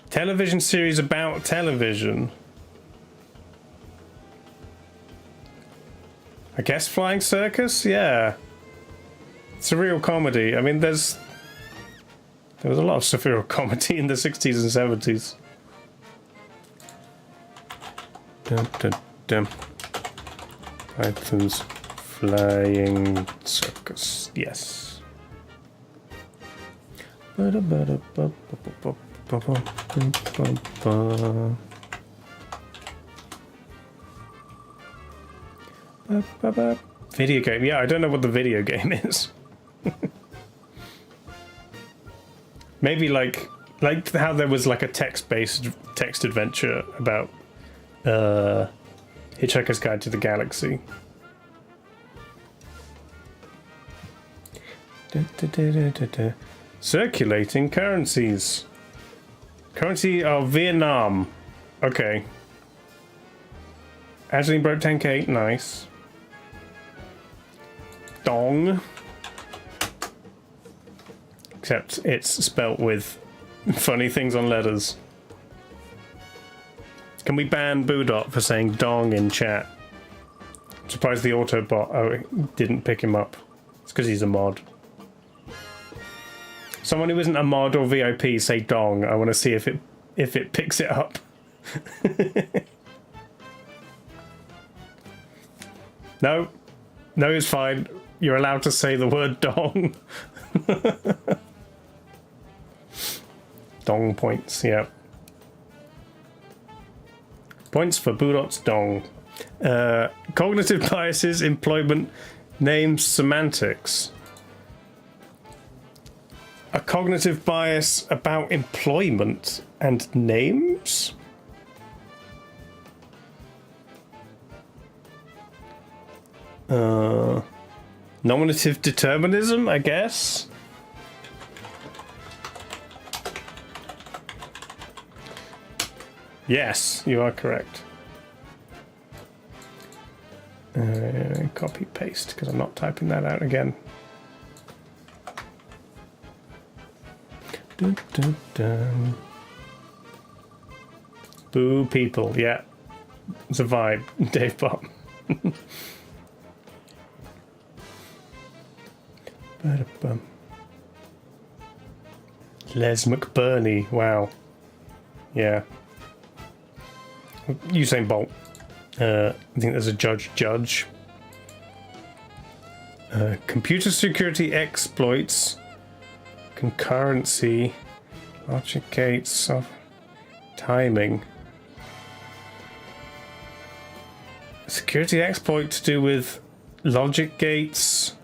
Television series about television. I guess Flying Circus? Yeah. Surreal comedy. I mean, there was a lot of surreal comedy in the 60s and 70s. Dun, dun, dun. Python's Flying Circus. Yes. Video game. Yeah, I don't know what the video game is. Maybe like how there was like a text adventure about Hitchhiker's Guide to the Galaxy. Circulating currencies. Currency of Vietnam. Okay. Angeline broke 10k. Nice. Dong. Except it's spelt with funny things on letters. Can we ban Boodot for saying dong in chat? I'm surprised the Autobot didn't pick him up. It's because he's a mod. Someone who isn't a mod or VIP say dong. I want to see if it picks it up. No, it's fine. You're allowed to say the word dong. Dong points, yeah. Points for Boodot's dong. Cognitive biases, employment, names, semantics. A cognitive bias about employment and names? Nominative determinism, I guess? Yes, you are correct. Copy paste, because I'm not typing that out again. Dun, dun, dun. Boo people, yeah. It's a vibe, Dave Pop. Les McBurney, wow. Yeah. Usain Bolt. I think there's a Judge. Computer security exploits. Concurrency. Logic gates of timing. Security exploit to do with logic gates.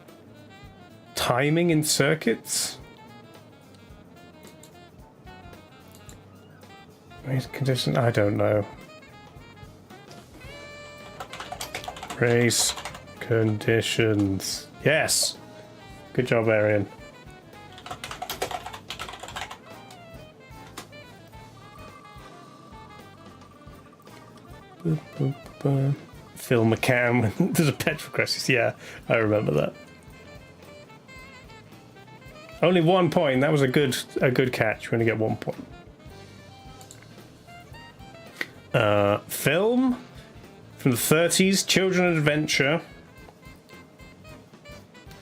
Timing in circuits. Race condition, I don't know. Race conditions. Yes! Good job, Arian. Phil McCann, there's a petrol crisis. Yeah, I remember that. Only 1 point. That was a good catch. We're gonna get 1 point. Film from the 30s, children adventure,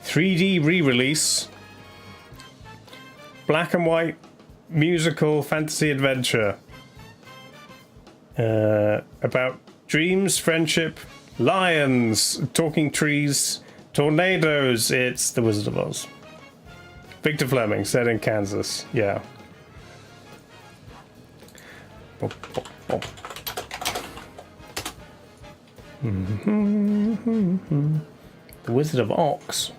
3D re-release, black and white musical fantasy adventure, about dreams, friendship, lions, talking trees, tornadoes. It's The Wizard of Oz. Victor Fleming, set in Kansas. Yeah. The Wizard of Ox.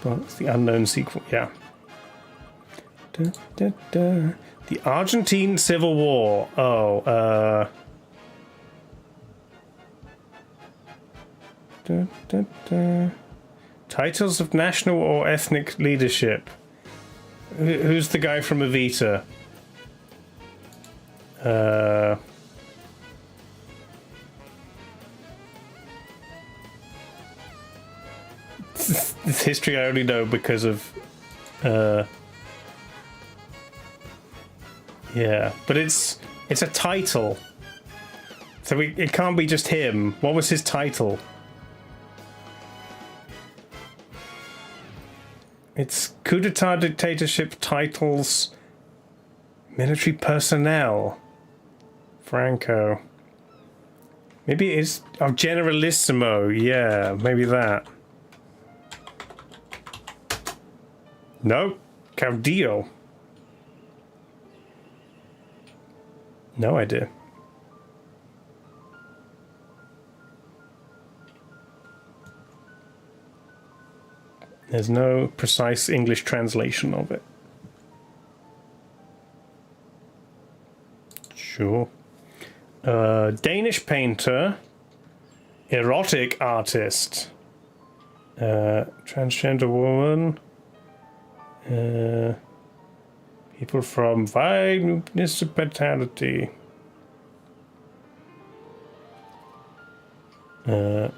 Well, it's the unknown sequel, yeah. The Argentine Civil War. Oh, titles of national or ethnic leadership. Who's the guy from Evita? This history I only know because of yeah, but it's a title, so it can't be just him. What was his title? It's coup d'etat, dictatorship, titles, military personnel. Franco. Maybe it is Generalissimo. Yeah, maybe that. No, Caudillo. No idea. There's no precise English translation of it. Sure. Danish painter, erotic artist, transgender woman, people from Vine municipality. I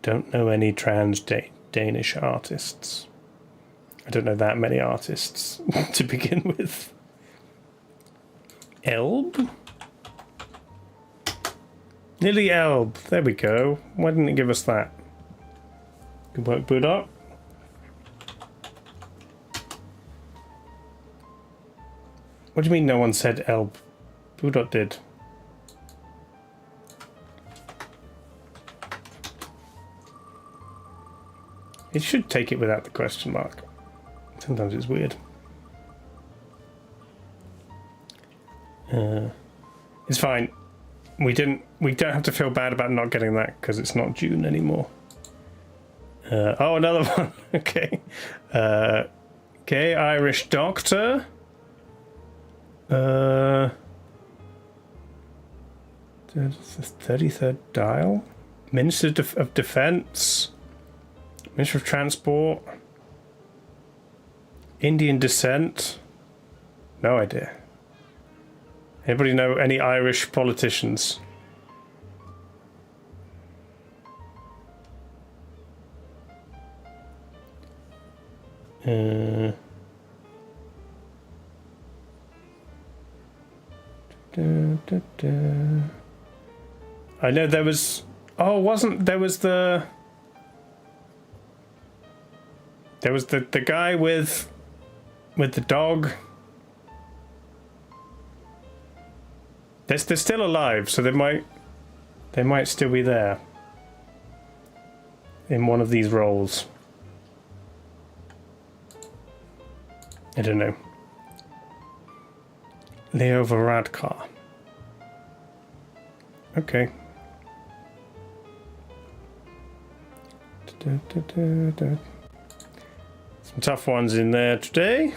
don't know any trans Danish artists. I don't know that many artists to begin with. Elb? Lily Elb. There we go. Why didn't it give us that? Good work, Budok. What do you mean no one said Elb? Budok did. It should take it without the question mark. Sometimes it's weird. It's fine. We don't have to feel bad about not getting that because it's not June anymore. Oh, another one. Okay. Gay Irish doctor. The 33rd dial. Minister of Defense. Minister of Transport. Indian descent. No idea. Anybody know any Irish politicians? I know there was... Oh, wasn't... There was the... There was the guy with the dog. They're still alive, so they might still be there. In one of these roles. I don't know. Leo Varadkar. Okay. Some tough ones in there today,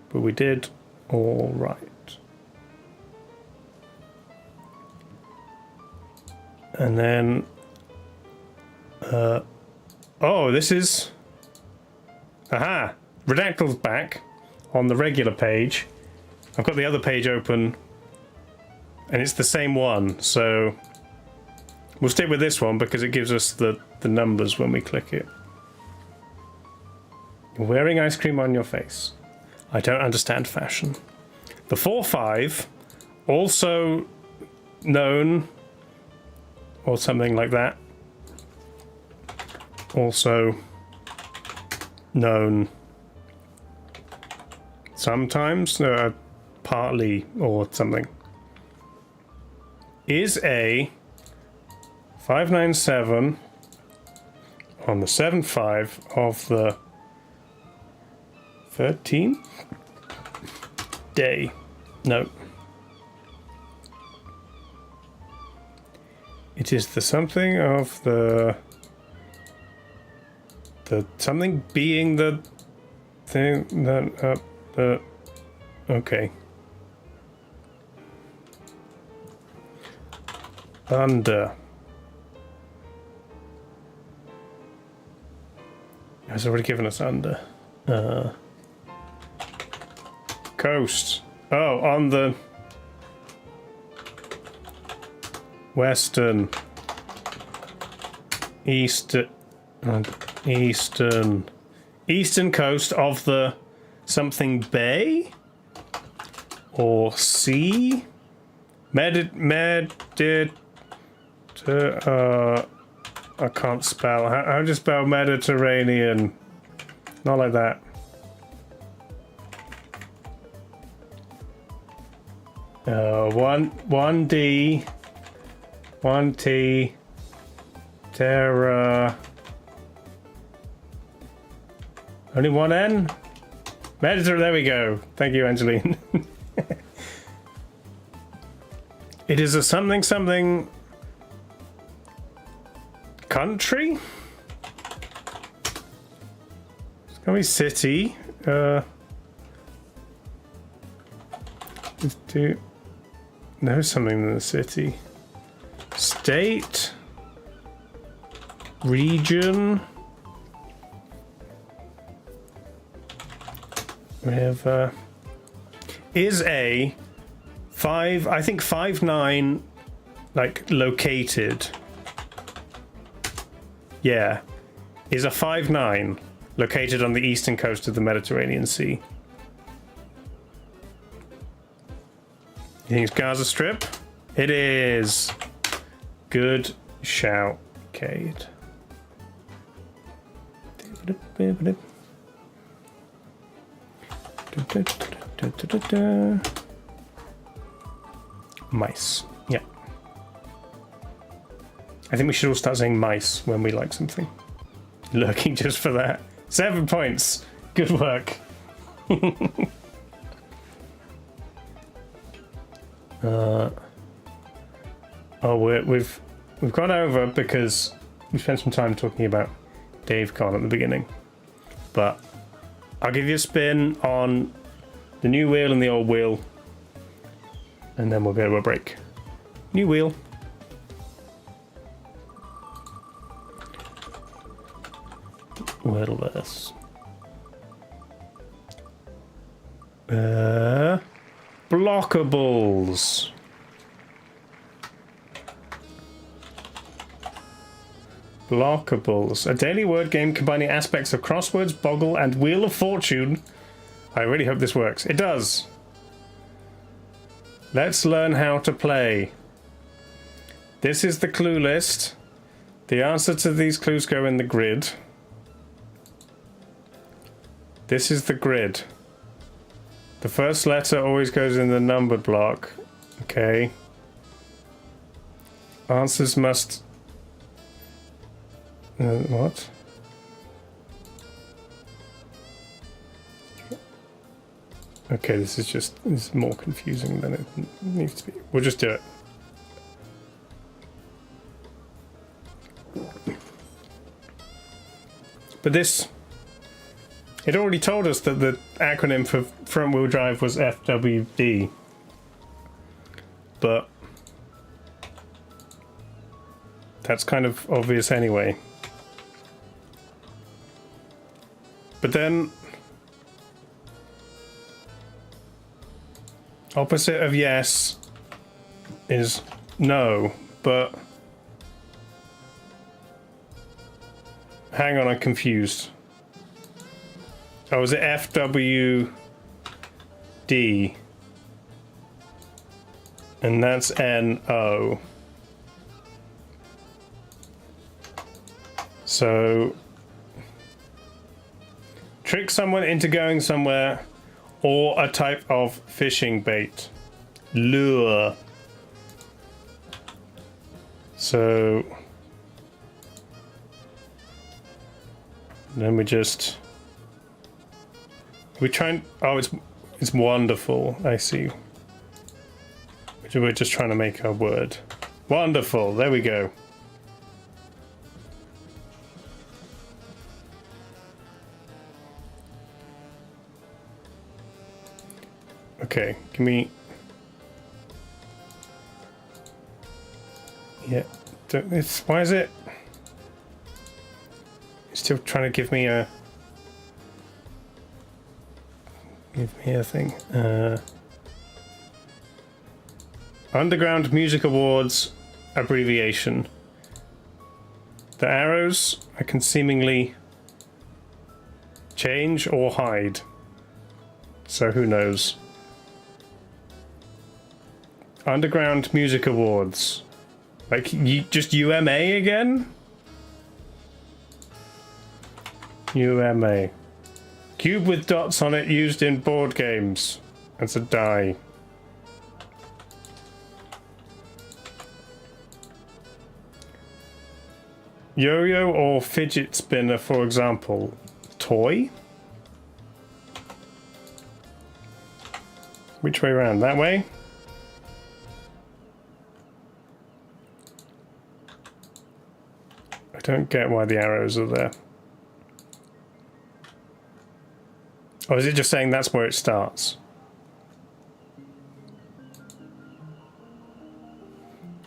but we did all right. And then, oh, this is, aha, Redactyl's back on the regular page. I've got the other page open, and it's the same one, so we'll stick with this one because it gives us the numbers when we click it. You're wearing ice cream on your face. I don't understand fashion. The 4-5, also known, or something like that, also known sometimes, partly or something, is a 597 on the 7-5 of the 13th day. No. It is the something of the something being the thing that okay. Under. Has already given us under. Coast. Oh, on the western, eastern coast of the something bay or sea. I can't spell. How do you spell Mediterranean? Not like that. One D, one T, Terra. Only one N? Mediterranean, there we go. Thank you, Angeline. It is a something country? It's gonna be city. There's something in the city. State. Region. We have is a 5, I think 5-9, like located. Yeah, is a 5-9 located on the eastern coast of the Mediterranean Sea. You think it's Gaza Strip? It is. Good shout, Cade. Mice. Yeah. I think we should all start saying mice when we like something. Lurking just for that. 7 points. Good work. We've gone over because we spent some time talking about Dave Con at the beginning. But I'll give you a spin on the new wheel and the old wheel, and then we'll go to a break. New wheel. Wordless. Blockables. Blockables. A daily word game combining aspects of crosswords, Boggle, and Wheel of Fortune. I really hope this works. It does. Let's learn how to play. This is the clue list. The answer to these clues go in the grid. This is the grid. The first letter always goes in the numbered block. Okay. Answers must... what? Okay, this is more confusing than it needs to be. We'll just do it. But this... it already told us that the acronym for front wheel drive was FWD. But... that's kind of obvious anyway. But then... opposite of yes is no, but... hang on, I'm confused. Oh, is it FWD? And that's NO. So... trick someone into going somewhere, or a type of fishing bait. Lure. So... then we just... we try and... oh, it's wonderful. I see. We're just trying to make a word. Wonderful. There we go. Okay, give me... yeah, it's... why is it... it's still trying to give me a... thing. Underground Music Awards abbreviation. The arrows I can seemingly change or hide. So who knows? Underground Music Awards. Like, just UMA again? UMA. Cube with dots on it used in board games. That's a die. Yo-yo or fidget spinner, for example. Toy? Which way around? That way? I don't get why the arrows are there. Or is it just saying that's where it starts?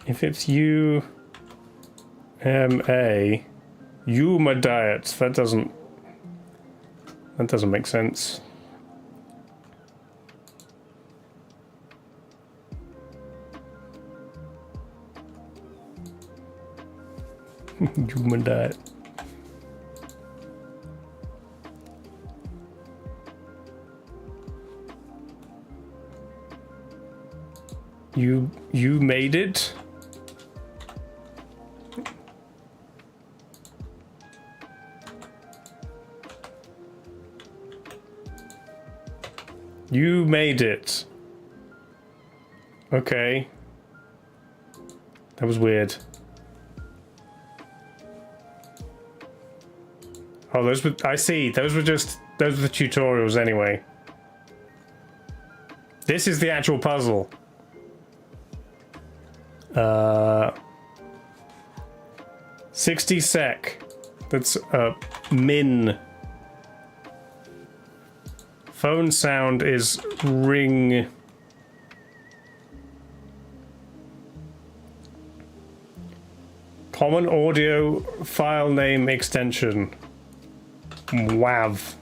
If it's U M A, Yuma diet, that doesn't make sense. Yuma diet. You made it? You made it. Okay. That was weird. Oh, those were... I see. Those were the tutorials anyway. This is the actual puzzle. 60 sec. That's min. Phone sound is ring. Common audio file name extension. WAV.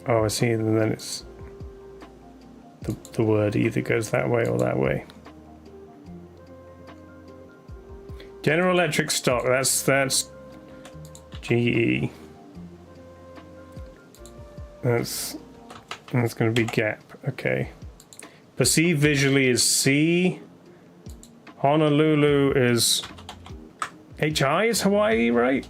Oh, I see, and then it's the word either goes that way or that way. General Electric stock, that's GE. That's going to be gap. Okay. Perceive visually is C. Honolulu is HI is Hawaii, right?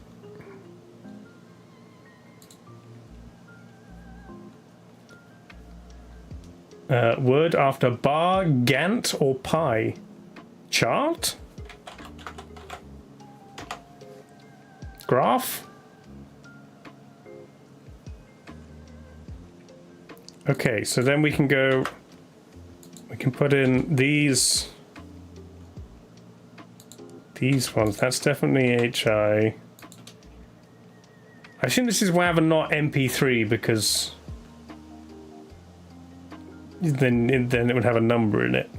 Word after bar, Gant, or pie? Chart? Graph? Okay, so then we can go... We can put in these ones. That's definitely HI. I assume this is WAV and not MP3 because then it would have a number in it.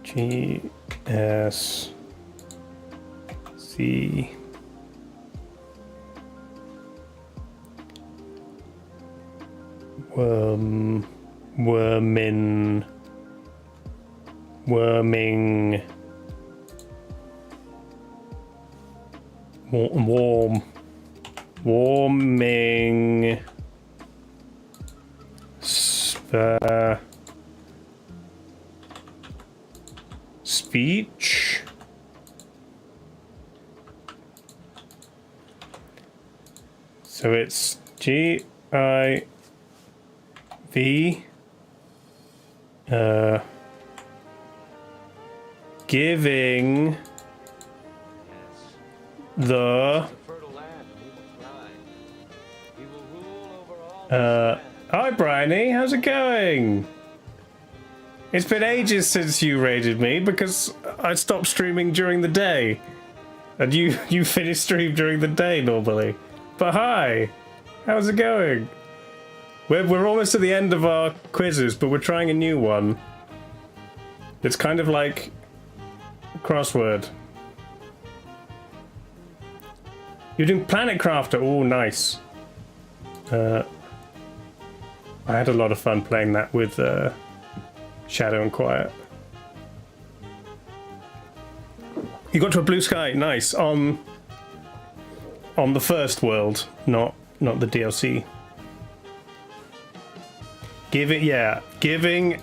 G S C worming, warming, speech, so it's GIV, giving the hi Bryony, how's it going? It's been ages since you raided me because I stopped streaming during the day. And you finish stream during the day normally. But hi, how's it going? We're almost at the end of our quizzes, but we're trying a new one. It's kind of like crossword. You're doing Planet Crafter. Oh, nice. I had a lot of fun playing that with Shadow and Quiet. You got to a blue sky. Nice. On the first world, not the DLC. Giving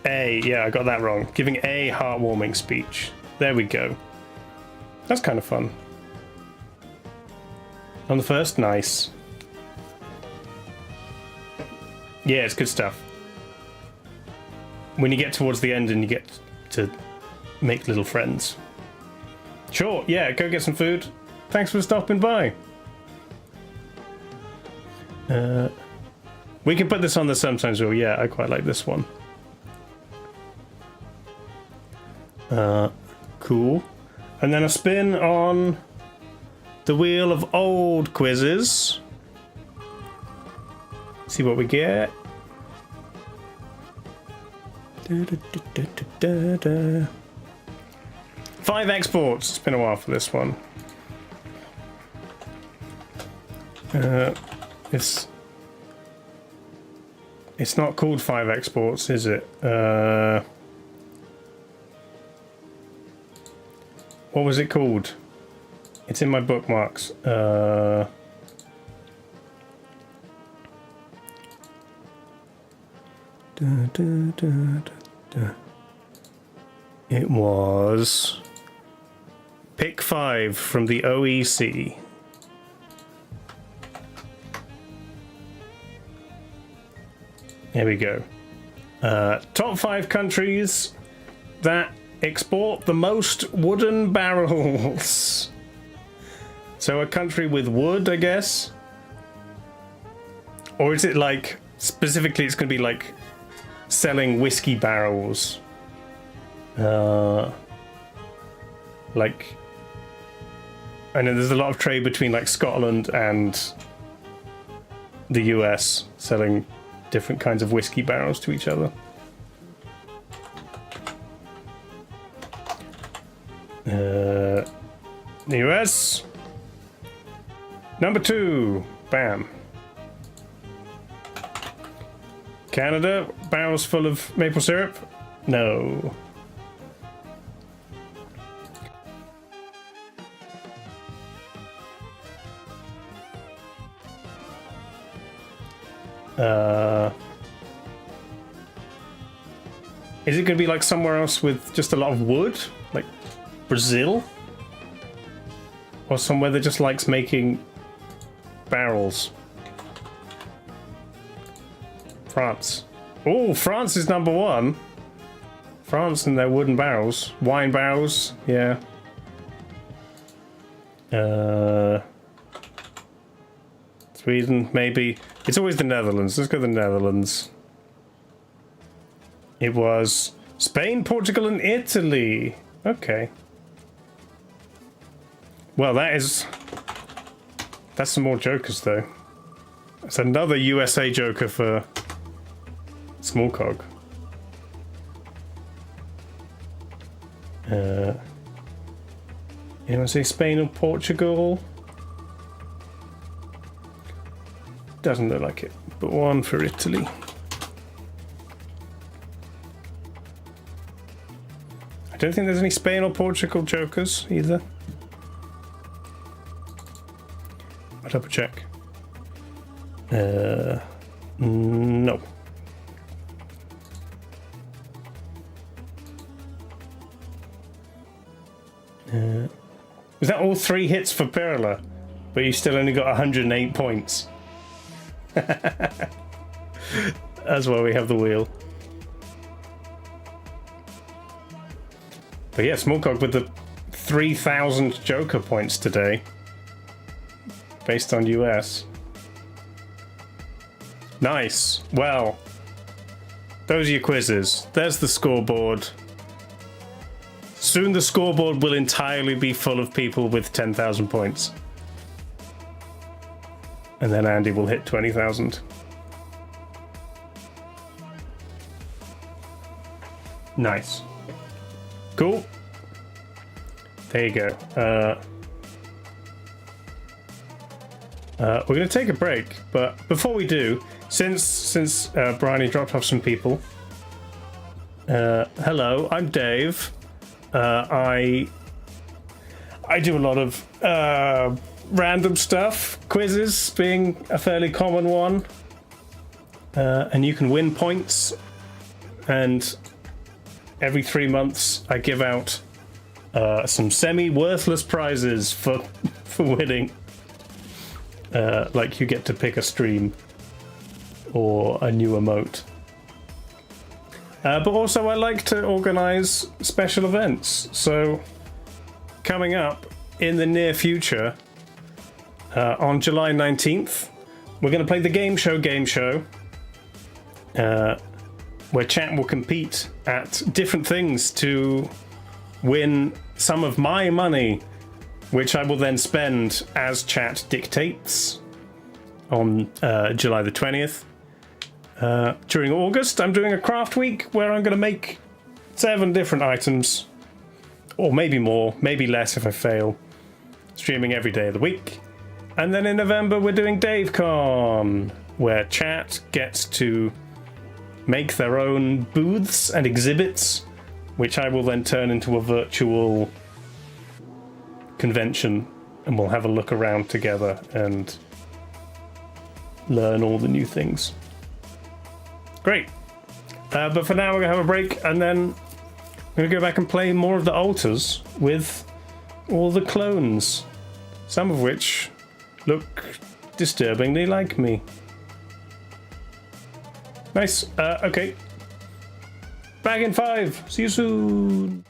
a, yeah, I got that wrong. Giving a heartwarming speech. There we go. That's kind of fun. On the first, nice. Yeah, it's good stuff. When you get towards the end and you get to make little friends. Sure, yeah, go get some food. Thanks for stopping by. We can put this on the sometimes wheel. Yeah, I quite like this one. Cool. And then a spin on the wheel of old quizzes. See what we get. 5 exports. It's been a while for this one. It's not called 5 exports, is it? What was it called? It's in my bookmarks. It was pick 5 from the OEC. There we go. Top 5 countries that export the most wooden barrels. So a country with wood, I guess? Or is it like, specifically it's going to be like selling whiskey barrels? Like, I know there's a lot of trade between like Scotland and the US selling different kinds of whiskey barrels to each other. The US. Number 2. Bam. Canada. Barrels full of maple syrup? No. Is it going to be like somewhere else with just a lot of wood? Like Brazil? Or somewhere that just likes making barrels? France. Oh, France is number one. France and their wooden barrels. Wine barrels, yeah. Sweden, maybe. It's always the Netherlands. Let's go to the Netherlands. It was Spain, Portugal, and Italy. Okay. Well, that's some more jokers, though. It's another USA joker for small cog. Anyone say Spain or Portugal? Doesn't look like it, but one for Italy. I don't think there's any Spain or Portugal jokers either. I'll double check. No. Was that all 3 hits for Perla? But you still only got 108 points. That's why we have the wheel. But yeah, Smallcog with the 3,000 Joker points today. Based on US. Nice. Well, those are your quizzes. There's the scoreboard. Soon the scoreboard will entirely be full of people with 10,000 points. And then Andy will hit 20,000. Nice. Cool. There you go. We're going to take a break, but before we do, since Bryony dropped off some people, hello, I'm Dave. I do a lot of random stuff, quizzes being a fairly common one, and you can win points, and every 3 months I give out some semi-worthless prizes for winning. Like you get to pick a stream or a new emote. But also I like to organize special events. So coming up in the near future, on July 19th, we're going to play the game show, where chat will compete at different things to win some of my money, which I will then spend as chat dictates on July the 20th. During August, I'm doing a craft week where I'm going to make 7 different items, or maybe more, maybe less if I fail, streaming every day of the week. And then in November, we're doing DaveCon, where chat gets to make their own booths and exhibits, which I will then turn into a virtual convention, and we'll have a look around together and learn all the new things. Great. But for now, we're going to have a break, and then I'm going to go back and play more of the altars with all the clones, some of which look disturbingly like me. Nice. Okay. Back in 5. See you soon.